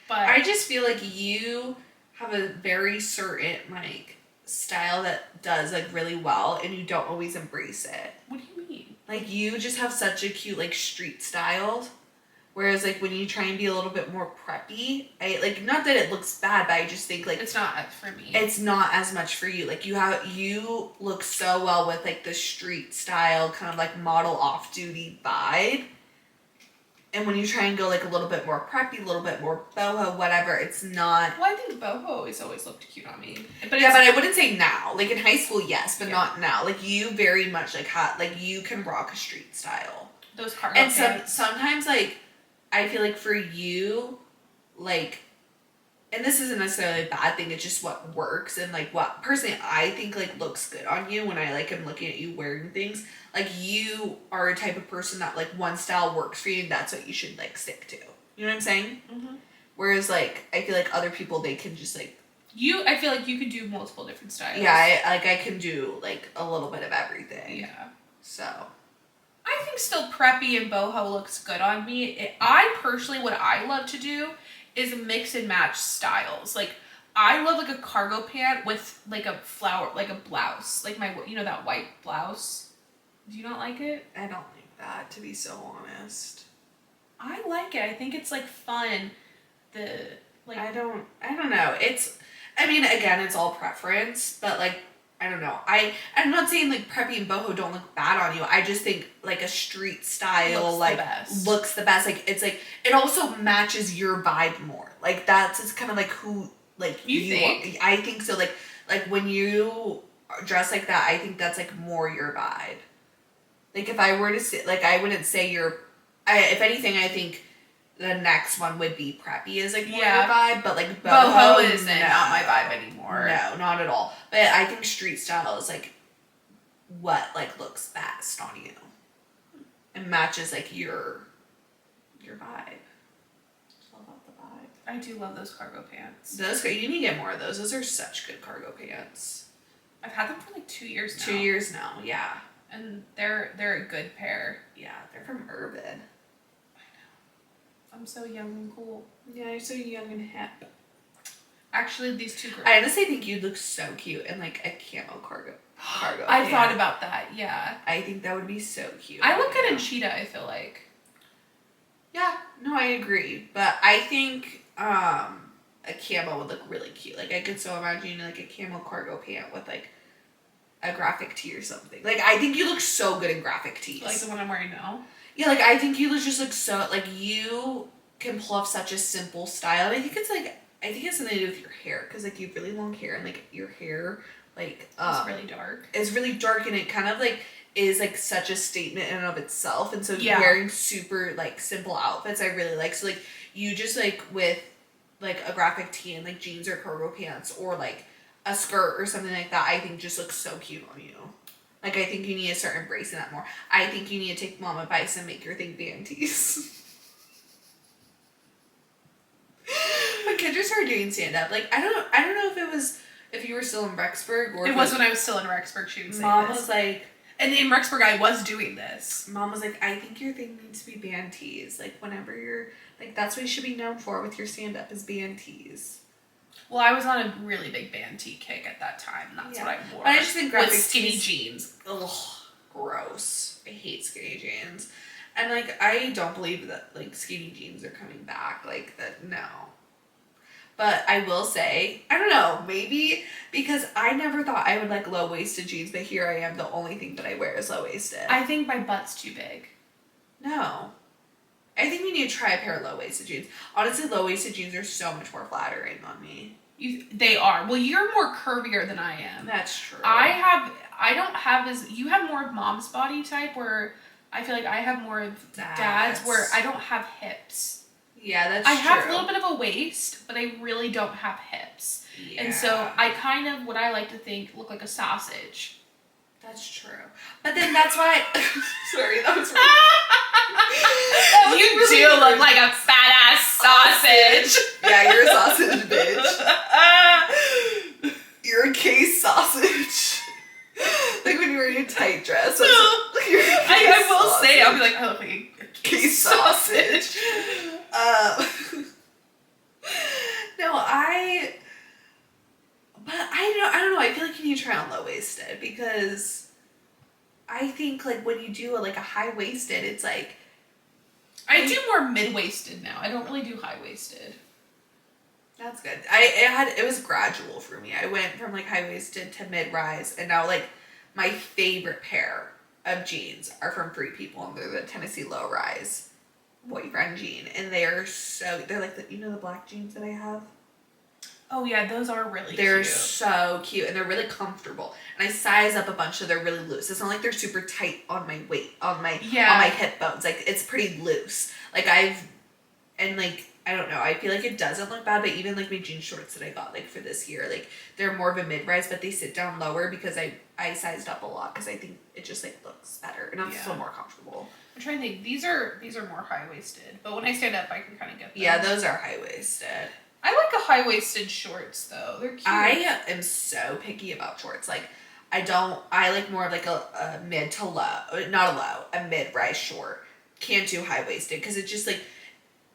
B: But
A: I just feel like you have a very certain, like, style that does, like, really well, and you don't always embrace it.
B: What do you mean?
A: Like, you just have such a cute, like, street style. Whereas, like, when you try and be a little bit more preppy, not that it looks bad, but I just think, like...
B: It's not for me.
A: It's not as much for you. Like, you look so well with, like, the street style, kind of, like, model off-duty vibe. And when you try and go, like, a little bit more preppy, a little bit more boho, whatever, it's not...
B: Well, I think boho always looked cute on me.
A: But I wouldn't say now. Like, in high school, yes, but not now. Like, you very much, like, you can rock a street style.
B: Those cargo
A: pants. And sometimes, like... I feel like for you, like, and this isn't necessarily a bad thing, it's just what works and, like, what, personally, I think, like, looks good on you when I, like, am looking at you wearing things. Like, you are a type of person that, like, one style works for you and that's what you should, like, stick to. You know what I'm saying? Mm-hmm. Whereas, like, I feel like other people, they can just, like...
B: I feel like you could do multiple different styles.
A: Yeah, I can do, like, a little bit of everything.
B: Yeah.
A: So...
B: I think still preppy and boho looks good on me. I personally, what I love to do is mix and match styles. Like, I love, like, a cargo pant with, like, a flower, like, a blouse. Like, that white blouse. Do you not like it?
A: I don't like that, to be so honest.
B: I like it. I think it's like fun.
A: I don't know. I mean, again, it's all preference, but like, I don't know. I'm not saying like preppy and boho don't look bad on you. I just think like a street style looks the best. Like it's like it also matches your vibe more. Like it's kind of like who like
B: you think.
A: I think so. Like when you dress like that, I think that's like more your vibe. Like if I were to say, like I wouldn't say if anything, I think the next one would be preppy is like more your vibe, but like
B: boho isn't not my vibe anymore.
A: No, not at all. But I think street style is like what like looks best on you and matches like your vibe. It's all about the vibe.
B: I do love those cargo pants.
A: You need to get more of those. Those are such good cargo pants.
B: I've had them for like 2 years now.
A: 2 years now, yeah.
B: And they're a good pair.
A: Yeah, they're from Urban.
B: I'm so young and cool.
A: Yeah, you're so young and hip.
B: Actually, these two girls.
A: I honestly think you'd look so cute in like a camo cargo.
B: I thought about that. Yeah.
A: I think that would be so cute.
B: I look good in cheetah. I feel like.
A: Yeah. No, I agree, but I think a camo would look really cute. Like I could so imagine like a camo cargo pant with like a graphic tee or something. Like I think you look so good in graphic tees.
B: Like the one I'm wearing now.
A: Yeah, like I think you just look so like you can pull off such a simple style. And I think it's something to do with your hair because like you have really long hair and like your hair like
B: it's really dark.
A: It's really dark and it kind of like is like such a statement in and of itself. And so wearing super like simple outfits I really like. So like you just like with like a graphic tee and like jeans or cargo pants or like a skirt or something like that, I think just looks so cute on you. Like, I think you need to start embracing that more. I think you need to take mom advice and make your thing band tees. When Kendra started doing stand-up, like, I don't know if you were still in Rexburg or...
B: It was when I was still in Rexburg, she would say
A: Mom was like...
B: And in Rexburg, I was doing this.
A: Mom was like, I think your thing needs to be band tees. Like, whenever you're... Like, that's what you should be known for with your stand-up is band tees.
B: Well, I was on a really big band tee kick at that time. That's what I wore.
A: But I just think graphic
B: with skinny jeans.
A: Ugh, gross. I hate skinny jeans. And, like, I don't believe that, like, skinny jeans are coming back. Like, that, no. But I will say, I don't know, maybe because I never thought I would like low-waisted jeans, but here I am, the only thing that I wear is low-waisted.
B: I think my butt's too big.
A: No. I think you need to try a pair of low-waisted jeans. Honestly, low-waisted jeans are so much more flattering on me.
B: They are. Well, you're more curvier than I am.
A: That's true.
B: You have more of mom's body type where I feel like I have more of dad's where I don't have hips.
A: Yeah, that's true.
B: I have a little bit of a waist, but I really don't have hips. Yeah. And so I kind of, what I like to think, look like a sausage.
A: That's true. But then that's why... Sorry, that was
B: You really do look like a fat-ass sausage.
A: Yeah, you're a sausage, bitch. You're a case sausage. Like when you're wearing a tight dress.
B: I will say, I'll be like, I look like a case sausage.
A: No, but I don't know. I feel like you need to try on low-waisted because I think like when you do a high-waisted, it's like
B: I do more mid-waisted now. I don't really do high-waisted.
A: That's good. It was gradual for me. I went from like high-waisted to mid-rise, and now like my favorite pair of jeans are from Free People, and they're the Tennessee low-rise boyfriend jean, and they're like the black jeans that I have.
B: Oh yeah, those are really
A: They're
B: cute.
A: so cute and they're really comfortable. And I size up a bunch so they're really loose. It's not like they're super tight on my on my hip bones. Like it's pretty loose. Like I don't know, I feel like it doesn't look bad, but even like my jean shorts that I got like for this year, like they're more of a mid-rise, but they sit down lower because I sized up a lot because I think it just like looks better and I'm so more comfortable.
B: I'm trying to think. These are more high-waisted, but when I stand up, I can kind of get them.
A: Yeah, those are high-waisted.
B: I like a high-waisted shorts though. They're cute.
A: I am so picky about shorts. Like I like more of like a mid to low, not a low, a mid-rise short. Can't do high-waisted because it's just like,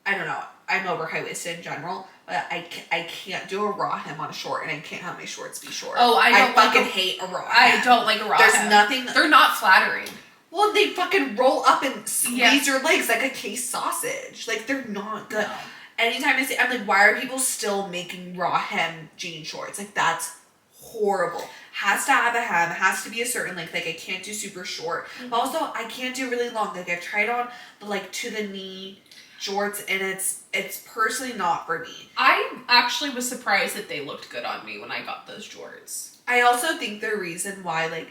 A: I don't know. I'm over high-waisted in general, but I can't do a raw hem on a short, and I can't have my shorts be short.
B: Oh, I
A: fucking hate a raw hem.
B: I don't like a raw hem.
A: There's nothing.
B: They're not flattering.
A: Well, they fucking roll up and squeeze
B: Yeah.
A: your legs like a case sausage. Like, they're not good.
B: No.
A: Anytime I see, I'm like, why are people still making raw hem jean shorts? Like, that's horrible. Has to have a hem, has to be a certain length. Like, I can't do super short. But also, I can't do really long. Like, I've tried on the, like, to the knee shorts, and it's personally not for me.
B: I actually was surprised that they looked good on me when I got those jorts.
A: I also think the reason why, like,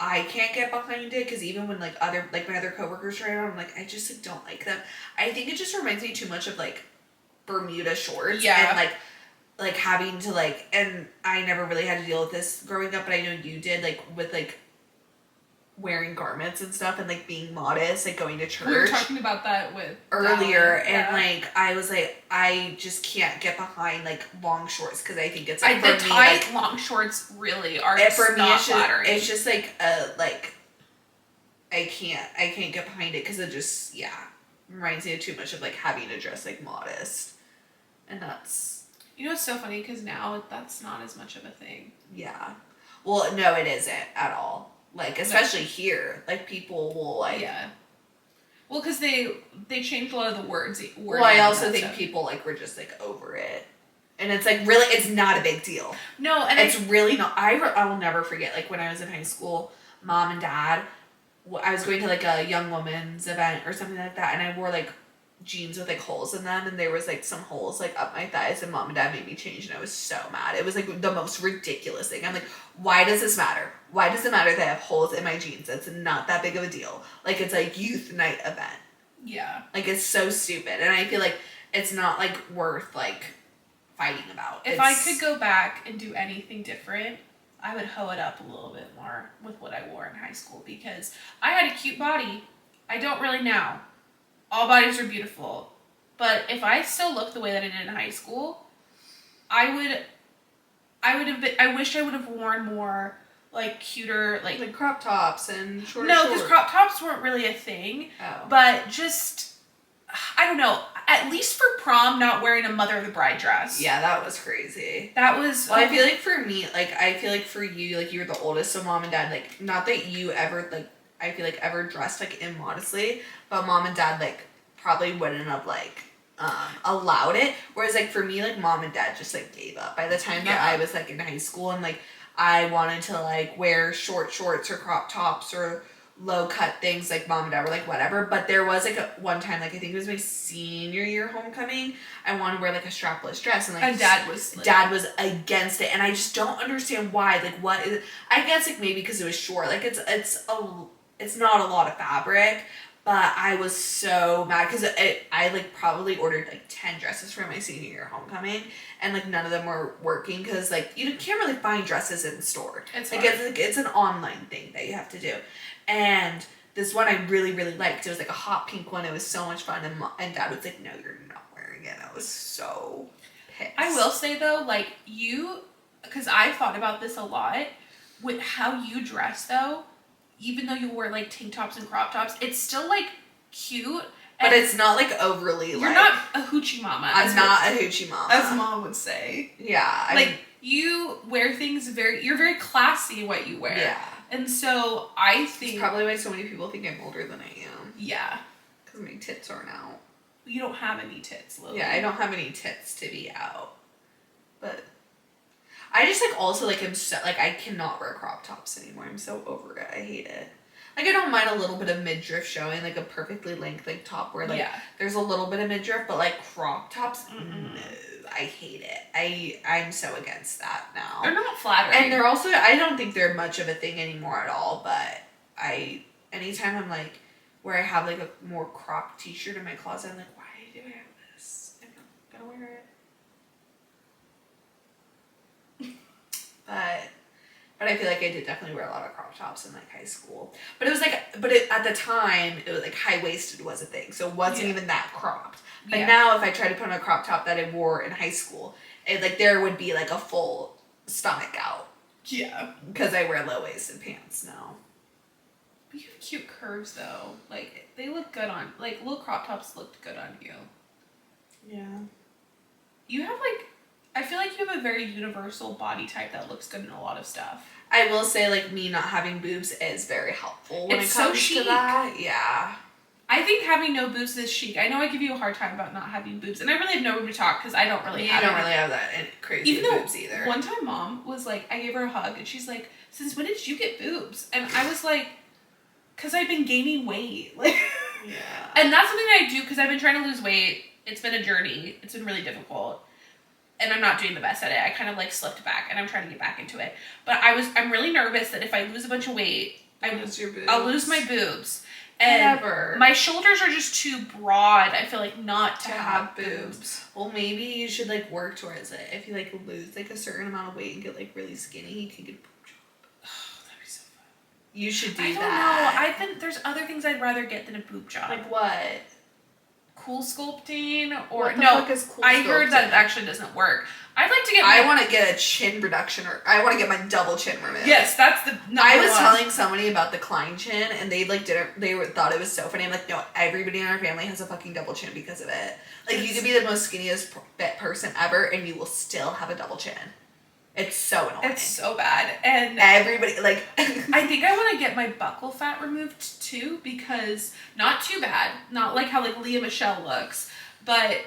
A: I can't get behind it, because even when, like, my other coworkers try it on, I'm like, I just, like, don't like them. I think it just reminds me too much of, like, Bermuda shorts.
B: Yeah.
A: And, like, having to, like, and I never really had to deal with this growing up, but I know you did, like, with, like, wearing garments and stuff and, like, being modest, like, going to church.
B: We were talking about that with
A: earlier,
B: Dallin,
A: and, like, I was like, I just can't get behind, like, long shorts, because I think it's, like,
B: the
A: for me,
B: tight,
A: like,
B: long shorts really are
A: for me,
B: not
A: it's
B: flattering.
A: it's just, like, I can't get behind it, because it just, yeah, reminds me of too much of, like, having to dress, like, modest, and that's...
B: You know, it's so funny, because now that's not as much of a thing.
A: Yeah. Well, no, it isn't at all. Like, especially here. Like, people will, like...
B: Yeah. Well, because they changed a lot of the words.
A: Well, I also think people, like, were just, like, over it. And it's, like, really, it's not a big deal.
B: No, and
A: it's really not. I will never forget, like, when I was in high school, Mom and Dad, I was going to, like, a young woman's event or something like that, and I wore, like, jeans with, like, holes in them, and there was, like, some holes, like, up my thighs, and Mom and Dad made me change, and I was so mad. It was, like, the most ridiculous thing. I'm like, why does this matter? Why does it matter that I have holes in my jeans? It's not that big of a deal. Like, it's a youth night event.
B: Yeah.
A: Like, it's so stupid, and I feel like it's not, like, worth, like, fighting about.
B: If I could go back and do anything different, I would hoe it up a little bit more with what I wore in high school, because I had a cute body. I don't really now. All bodies are beautiful. But if I still looked the way that I did in high school, I wish I would have worn more, like, cuter, like
A: crop tops and shorter
B: No,
A: shorts.
B: because crop tops weren't really a thing.
A: Oh.
B: But just, I don't know, at least for prom, not wearing a Mother of the Bride dress.
A: Yeah, that was crazy.
B: That was...
A: Well, I feel like for me, like, I feel like for you, like, you were the oldest, so Mom and Dad, like, not that you ever, like, I feel like ever dressed, like, immodestly, but Mom and Dad, like, probably wouldn't have, like, allowed it. Whereas, like, for me, like, Mom and Dad just, like, gave up. By the time that I was, like, in high school and, like, I wanted to, like, wear short shorts or crop tops or low-cut things, like, Mom and Dad were like, whatever. But there was, like, one time, like, I think it was my senior year homecoming, I wanted to wear, like, a strapless dress. And, like,
B: and Dad was
A: against it. And I just don't understand why. Like, what is it? I guess, like, maybe because it was short. Like, it's not a lot of fabric. But I was so mad because I like probably ordered like 10 dresses for my senior year homecoming, and like none of them were working because like you can't really find dresses in the store. It's an online thing that you have to do, and this one I really liked. It was like a hot pink one. It was so much fun, and Dad was like, "No, you're not wearing it." I was so pissed.
B: I will say though, like because I thought about this a lot with how you dress though. Even though you wear, like, tank tops and crop tops, it's still, like, cute.
A: But it's not, like, overly,
B: You're not a hoochie mama.
A: I'm not a hoochie mama.
B: As Mom would say.
A: Yeah.
B: You wear things you're very classy in what you wear.
A: Yeah.
B: And so, I think...
A: It's probably why so many people think I'm older than I am.
B: Yeah.
A: Because my tits aren't out.
B: You don't have any tits, Lily.
A: Yeah, I don't have any tits to be out. But... I just, like, also, like, I'm so, like, I cannot wear crop tops anymore. I'm so over it. I hate it. Like, I don't mind a little bit of midriff showing, like, a perfectly length, like, top where, like, there's a little bit of midriff, but, like, crop tops, no, I hate it. I'm so against that now.
B: They're not flattering.
A: And they're also, I don't think they're much of a thing anymore at all, but anytime I'm, like, where I have, like, a more cropped t-shirt in my closet, I'm like, why do I have this? I'm not gonna wear it. But I feel like I did definitely wear a lot of crop tops in like high school. But it was like, at the time, it was like high-waisted was a thing. So it wasn't even that cropped. But now if I try to put on a crop top that I wore in high school, like there would be like a full stomach out.
B: Yeah.
A: Because I wear low-waisted pants now.
B: But you have cute curves though. Like they look good on, like little crop tops looked good on you.
A: Yeah.
B: You have like I feel like you have a very universal body type that looks good in a lot of stuff.
A: I will say, like, me not having boobs is very helpful when
B: It's
A: it
B: so
A: comes
B: chic.
A: to that. Yeah.
B: I think having no boobs is chic. I know I give you a hard time about not having boobs, and I really have no room to talk because I don't really
A: You
B: have
A: don't
B: any.
A: really have that crazy
B: Even though
A: boobs either.
B: one time Mom was like, I gave her a hug, and she's like, since when did you get boobs? And I was like, because I've been gaining weight. Like,
A: Yeah.
B: and that's something that I do because I've been trying to lose weight. It's been a journey. It's been really difficult. And I'm not doing the best at it. I kind of like slipped back and I'm trying to get back into it. But I'm really nervous that if I lose a bunch of weight, I'll lose my boobs. And
A: Whatever.
B: my shoulders are just too broad. I feel like not to have boobs.
A: Well, maybe you should like work towards it. If you like lose like a certain amount of weight and get like really skinny, you can get a boob job.
B: Oh, that'd be so fun.
A: You should do
B: I don't
A: that.
B: know. There's other things I'd rather get than a boob job.
A: Like what?
B: Cool sculpting or
A: What the
B: no?
A: fuck is cool
B: I heard that
A: sculpting?
B: actually doesn't work. I'd like to get.
A: I want to get a chin reduction, or I want to get my double chin removed.
B: Yes, that's the.
A: I was
B: one.
A: telling somebody about the Klein chin, and they like didn't. They thought it was so funny. I'm like, no, everybody in our family has a fucking double chin because of it. Like, you could be the most skinniest fit person ever, and you will still have a double chin. It's so annoying.
B: It's so bad, and
A: everybody like.
B: I think I want to get my buccal fat removed too because not too bad, not like how like Leah Michelle looks, but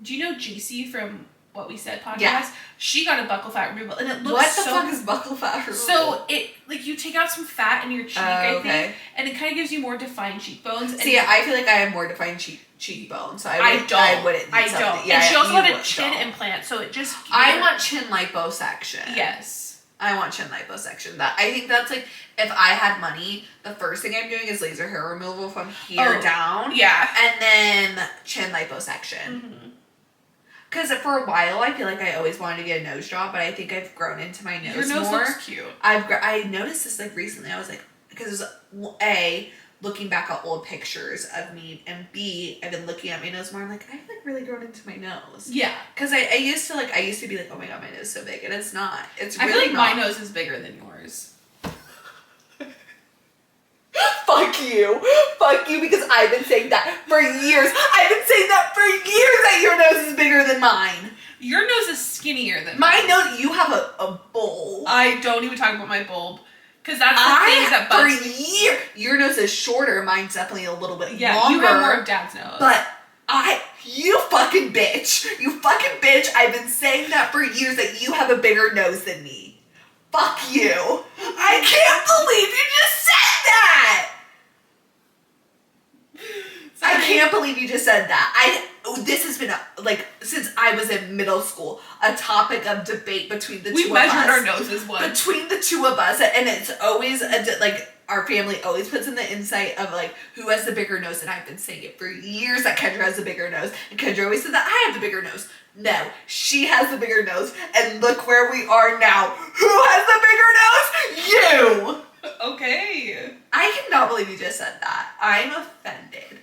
B: do you know GC from What We Said podcast?
A: Yeah.
B: She got a buccal fat removal, and it looks
A: What the fuck is buccal fat removal?
B: So it like you take out some fat in your cheek, I
A: okay.
B: think, and it kind of gives you more defined cheekbones.
A: See, I feel like I have more defined cheekbones, so I wouldn't need
B: I
A: something.
B: don't.
A: Yeah,
B: and she also
A: you
B: had a
A: would,
B: chin
A: don't.
B: implant, so it just.
A: I want chin liposuction.
B: Yes.
A: I want chin liposuction. That I think that's like, if I had money, the first thing I'm doing is laser hair removal from here down.
B: Yeah.
A: And then chin liposuction.
B: Mm-hmm.
A: Because for a while, I feel like I always wanted to get a nose job, but I think I've grown into my nose more.
B: Your nose looks cute.
A: I noticed this like recently. I was like, because A, looking back at old pictures of me, and B, I've been looking at my nose more. I'm like, I've like really grown into my nose.
B: Yeah.
A: Because I used to be like, oh my god, my nose is so big, and it's not. It's really
B: I feel like
A: not.
B: my nose is bigger than yours.
A: Fuck you, because I've been saying that for years. I've been saying that for years, that your nose is bigger than mine.
B: Your nose is skinnier than
A: My
B: mine.
A: nose, you have a bowl.
B: I don't even talk about my bulb. Because that's the thing that bugs me.
A: For years, your nose is shorter. Mine's definitely a little bit longer.
B: Yeah, you have more of Dad's nose.
A: But you fucking bitch. You fucking bitch. I've been saying that for years, that you have a bigger nose than me. Fuck you. I can't believe you just said that.
B: Sorry.
A: I can't believe you just said that. This has been like since I was in middle school, a topic of debate between the two of us.
B: We measured our noses once.
A: Between the two of us, and it's always like our family always puts in the insight of like who has the bigger nose, and I've been saying it for years that Kendra has the bigger nose, and Kendra always said that I have the bigger nose. No, she has the bigger nose, and look where we are now. Who has the bigger nose? You!
B: Okay.
A: I cannot believe you just said that. I'm offended.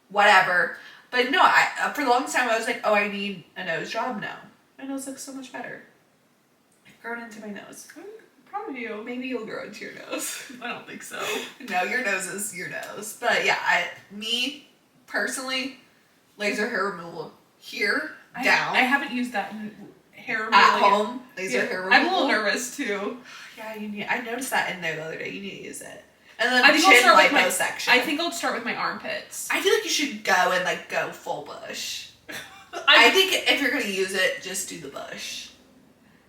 A: Whatever. But no, for the longest time I was like, oh, I need a nose job. No. My nose looks so much better. I've grown into my nose.
B: I'm proud of you.
A: Maybe you'll grow into your nose.
B: I don't think so.
A: No, your nose is your nose. But yeah, me, personally, laser hair removal here, down.
B: I haven't used that in hair removal.
A: At home, laser hair removal.
B: I'm a little nervous too.
A: Yeah, I noticed that in there the other day. You need to use it. And then
B: I think
A: chin
B: I'll start with
A: liposuction.
B: I think I'll start with my armpits.
A: I feel like you should go and like go full bush. I think if you're gonna use it, just do the bush.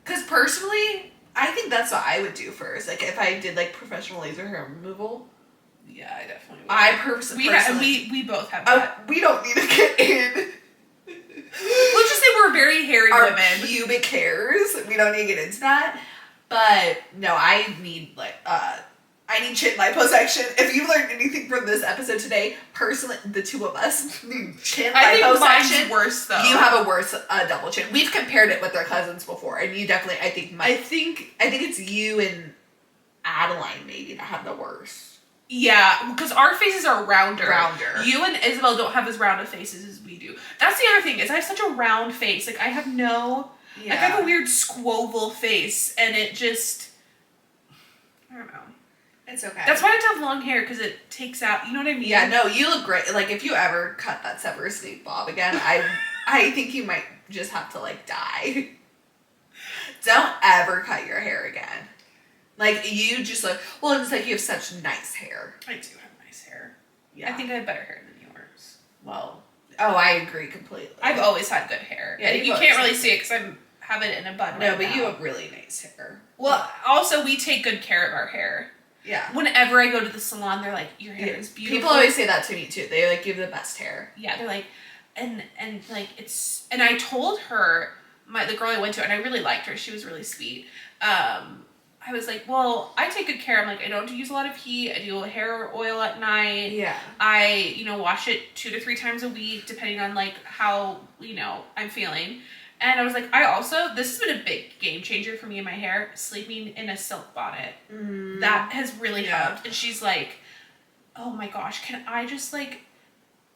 A: Cause personally, I think that's what I would do first. Like if I did like professional laser hair removal.
B: Yeah, I definitely would.
A: Personally,
B: we both have that.
A: we don't need to get in.
B: Let's just say we're very hairy
A: Our
B: women.
A: pubic hairs. We don't need to get into that. But no, I need chin liposuction. If you learned anything from this episode today, personally, the two of us need chin
B: I think
A: liposuction.
B: mine's worse though.
A: You have a worse double chin. We've compared it with our cousins before, and you definitely, I think it's you and Adeline maybe that have the worst.
B: Yeah, because our faces are rounder. You and Isabel don't have as round of faces as we do. That's the other thing, is I have such a round face. Like I have I have a weird squoval face, and it just, I don't know.
A: It's okay.
B: That's why I have to have long hair, because it takes out, you know what I mean?
A: Yeah, no, you look great. Like, if you ever cut that Severus Snape bob again, I think you just have to like die. Don't ever cut your hair again. Like you just like, well, it's like you have such nice hair.
B: I do have nice hair.
A: Yeah.
B: I think I have better hair than yours.
A: Well, oh, I agree completely.
B: I've always had good hair.
A: Yeah,
B: and you can't really see it because I have it in a bun.
A: No,
B: right
A: but
B: now.
A: you have really nice hair.
B: Well, also we take good care of our hair.
A: Yeah.
B: Whenever I go to the salon, they're like, "Your hair is beautiful."
A: People always say that to me too. They like give the best hair.
B: Yeah, they're like, and like it's. And I told her the girl I went to, and I really liked her. She was really sweet. I was like, well, I take good care. I'm like, I don't use a lot of heat. I do hair oil at night.
A: Yeah.
B: I, wash it 2 to 3 times a week, depending on like how, I'm feeling. And I was like, this has been a big game changer for me and my hair, sleeping in a silk bonnet.
A: Mm.
B: That has really helped. And she's like, oh my gosh, can I just like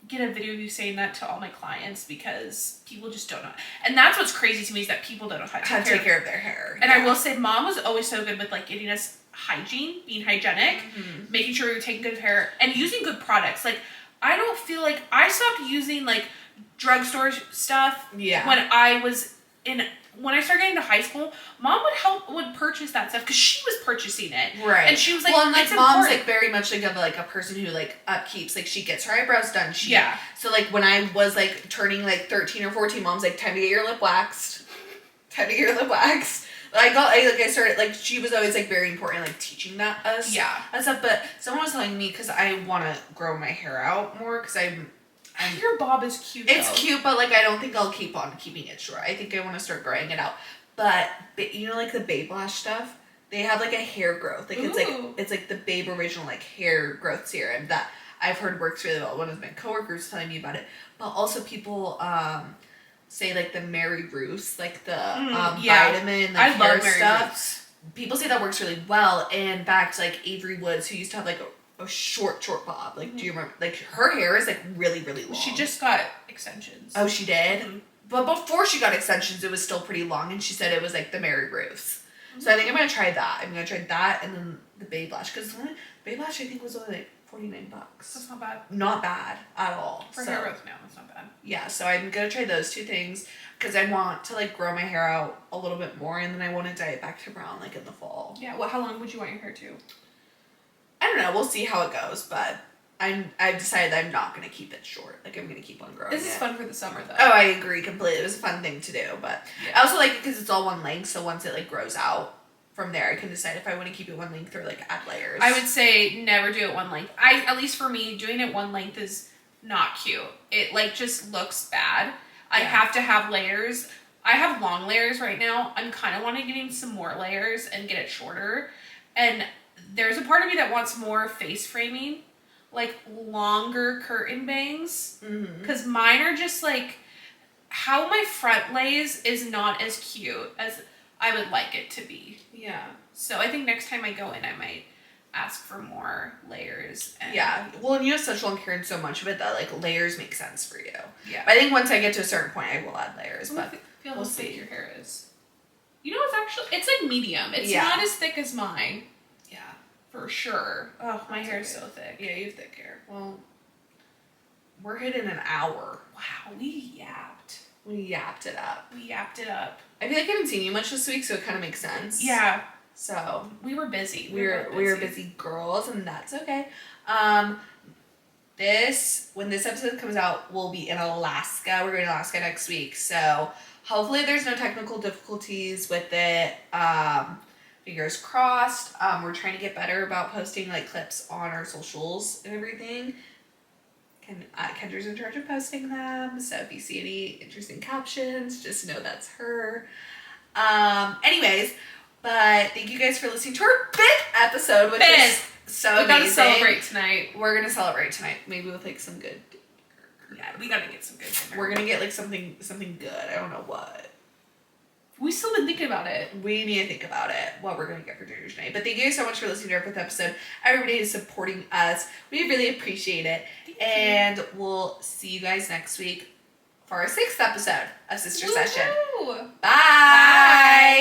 B: get a video of you saying that to all my clients, because people just don't know. And that's what's crazy to me, is that people don't know how to take care
A: of their hair.
B: And I will say, Mom was always so good with like getting us hygiene, being hygienic, making sure we were taking good of hair, and using good products. Like, I don't feel like I stopped using like drugstore stuff when I started getting to high school. Mom would purchase that stuff because she was purchasing it,
A: right?
B: And she was like,
A: well, and like
B: it's
A: Mom's
B: important.
A: like very much like a person who like upkeeps. Like she gets her eyebrows done.
B: Yeah.
A: So like when I was like turning like 13 or 14, Mom's like, time to get your lip waxed. Time to get your lip waxed. I started like, she was always like very important, like teaching us.
B: Yeah.
A: And stuff. But someone was telling me, because I want to grow my hair out more, because
B: your bob is cute.
A: It's cute, but like I don't think I'll keep on keeping it short. I think I want to start growing it out. But like the Babe Lash stuff, they have like a hair growth. Like it's like the Babe original like hair growth serum that I've heard works really well. One of my coworkers telling me about it. But also people say like the Mary Ruth's, like the vitamin like hair stuff. People say that works really well. And back to like Avery Woods, who used to have like a short bob. Like, do you remember? Like, her hair is like really, really long.
B: She just got extensions.
A: Oh, she did?
B: Mm-hmm.
A: But before she got extensions, it was still pretty long, and she said it was like the Mary Ruth's. Mm-hmm. So I think I'm gonna try that. I'm gonna try that, and then the Babe Lash, because Babe Lash I think was only like $49.
B: That's not bad.
A: Not bad at all.
B: For hair growth now, that's not bad.
A: Yeah, so I'm gonna try those 2 things, because I want to like grow my hair out a little bit more, and then I want to dye it back to brown like in the fall.
B: Yeah. Well, how long would you want your hair to?
A: I don't know. We'll see how it goes, but I've decided that I'm not going to keep it short. Like, I'm going to keep on growing it.
B: This is fun for the summer, though.
A: Oh, I agree completely. It was a fun thing to do, but I also like it because it's all one length, so once it, like, grows out, from there I can decide if I want to keep it one length or, like, add layers.
B: I would say never do it one length. At least for me, doing it one length is not cute. It, like, just looks bad. I have to have layers. I have long layers right now. I'm kind of wanting to get in some more layers and get it shorter. And there's a part of me that wants more face framing, like longer curtain bangs, because mine are just like, how my front lays is not as cute as I would like it to be.
A: Yeah.
B: So I think next time I go in, I might ask for more layers. And
A: well, and you have such long hair and so much of it that like layers make sense for you.
B: Yeah.
A: But I think once I get to a certain point, I will add layers. But
B: feel
A: we'll
B: how thick
A: see.
B: your hair is. It's like medium. It's not as thick as mine.
A: Yeah.
B: For sure. Oh, my hair is so thick.
A: Yeah, you have thick hair. Well, we're hitting an hour.
B: Wow, we yapped.
A: We yapped it up.
B: I
A: feel like I haven't seen you much this week, so it kind of makes sense.
B: Yeah.
A: So
B: we were busy.
A: We were busy girls, and that's okay. When this episode comes out, we'll be in Alaska. We're going to Alaska next week, so hopefully there's no technical difficulties with it. Fingers crossed. We're trying to get better about posting like clips on our socials and everything. Kendra's in charge of posting them, so if you see any interesting captions, just know that's her. Anyways, but thank you guys for listening to our big episode, which is so amazing.
B: We gotta celebrate tonight.
A: We're gonna celebrate tonight, maybe with like some good.
B: Yeah, we gotta get some good dinner.
A: We're gonna get like something good. I don't know what.
B: We still been thinking about it.
A: We need to think about it, what we're going to get for dinner tonight. But thank you guys so much for listening to our 5th episode. Everybody is supporting us. We really appreciate it. And we'll see you guys next week for our 6th episode of Sister Session. Bye! Bye!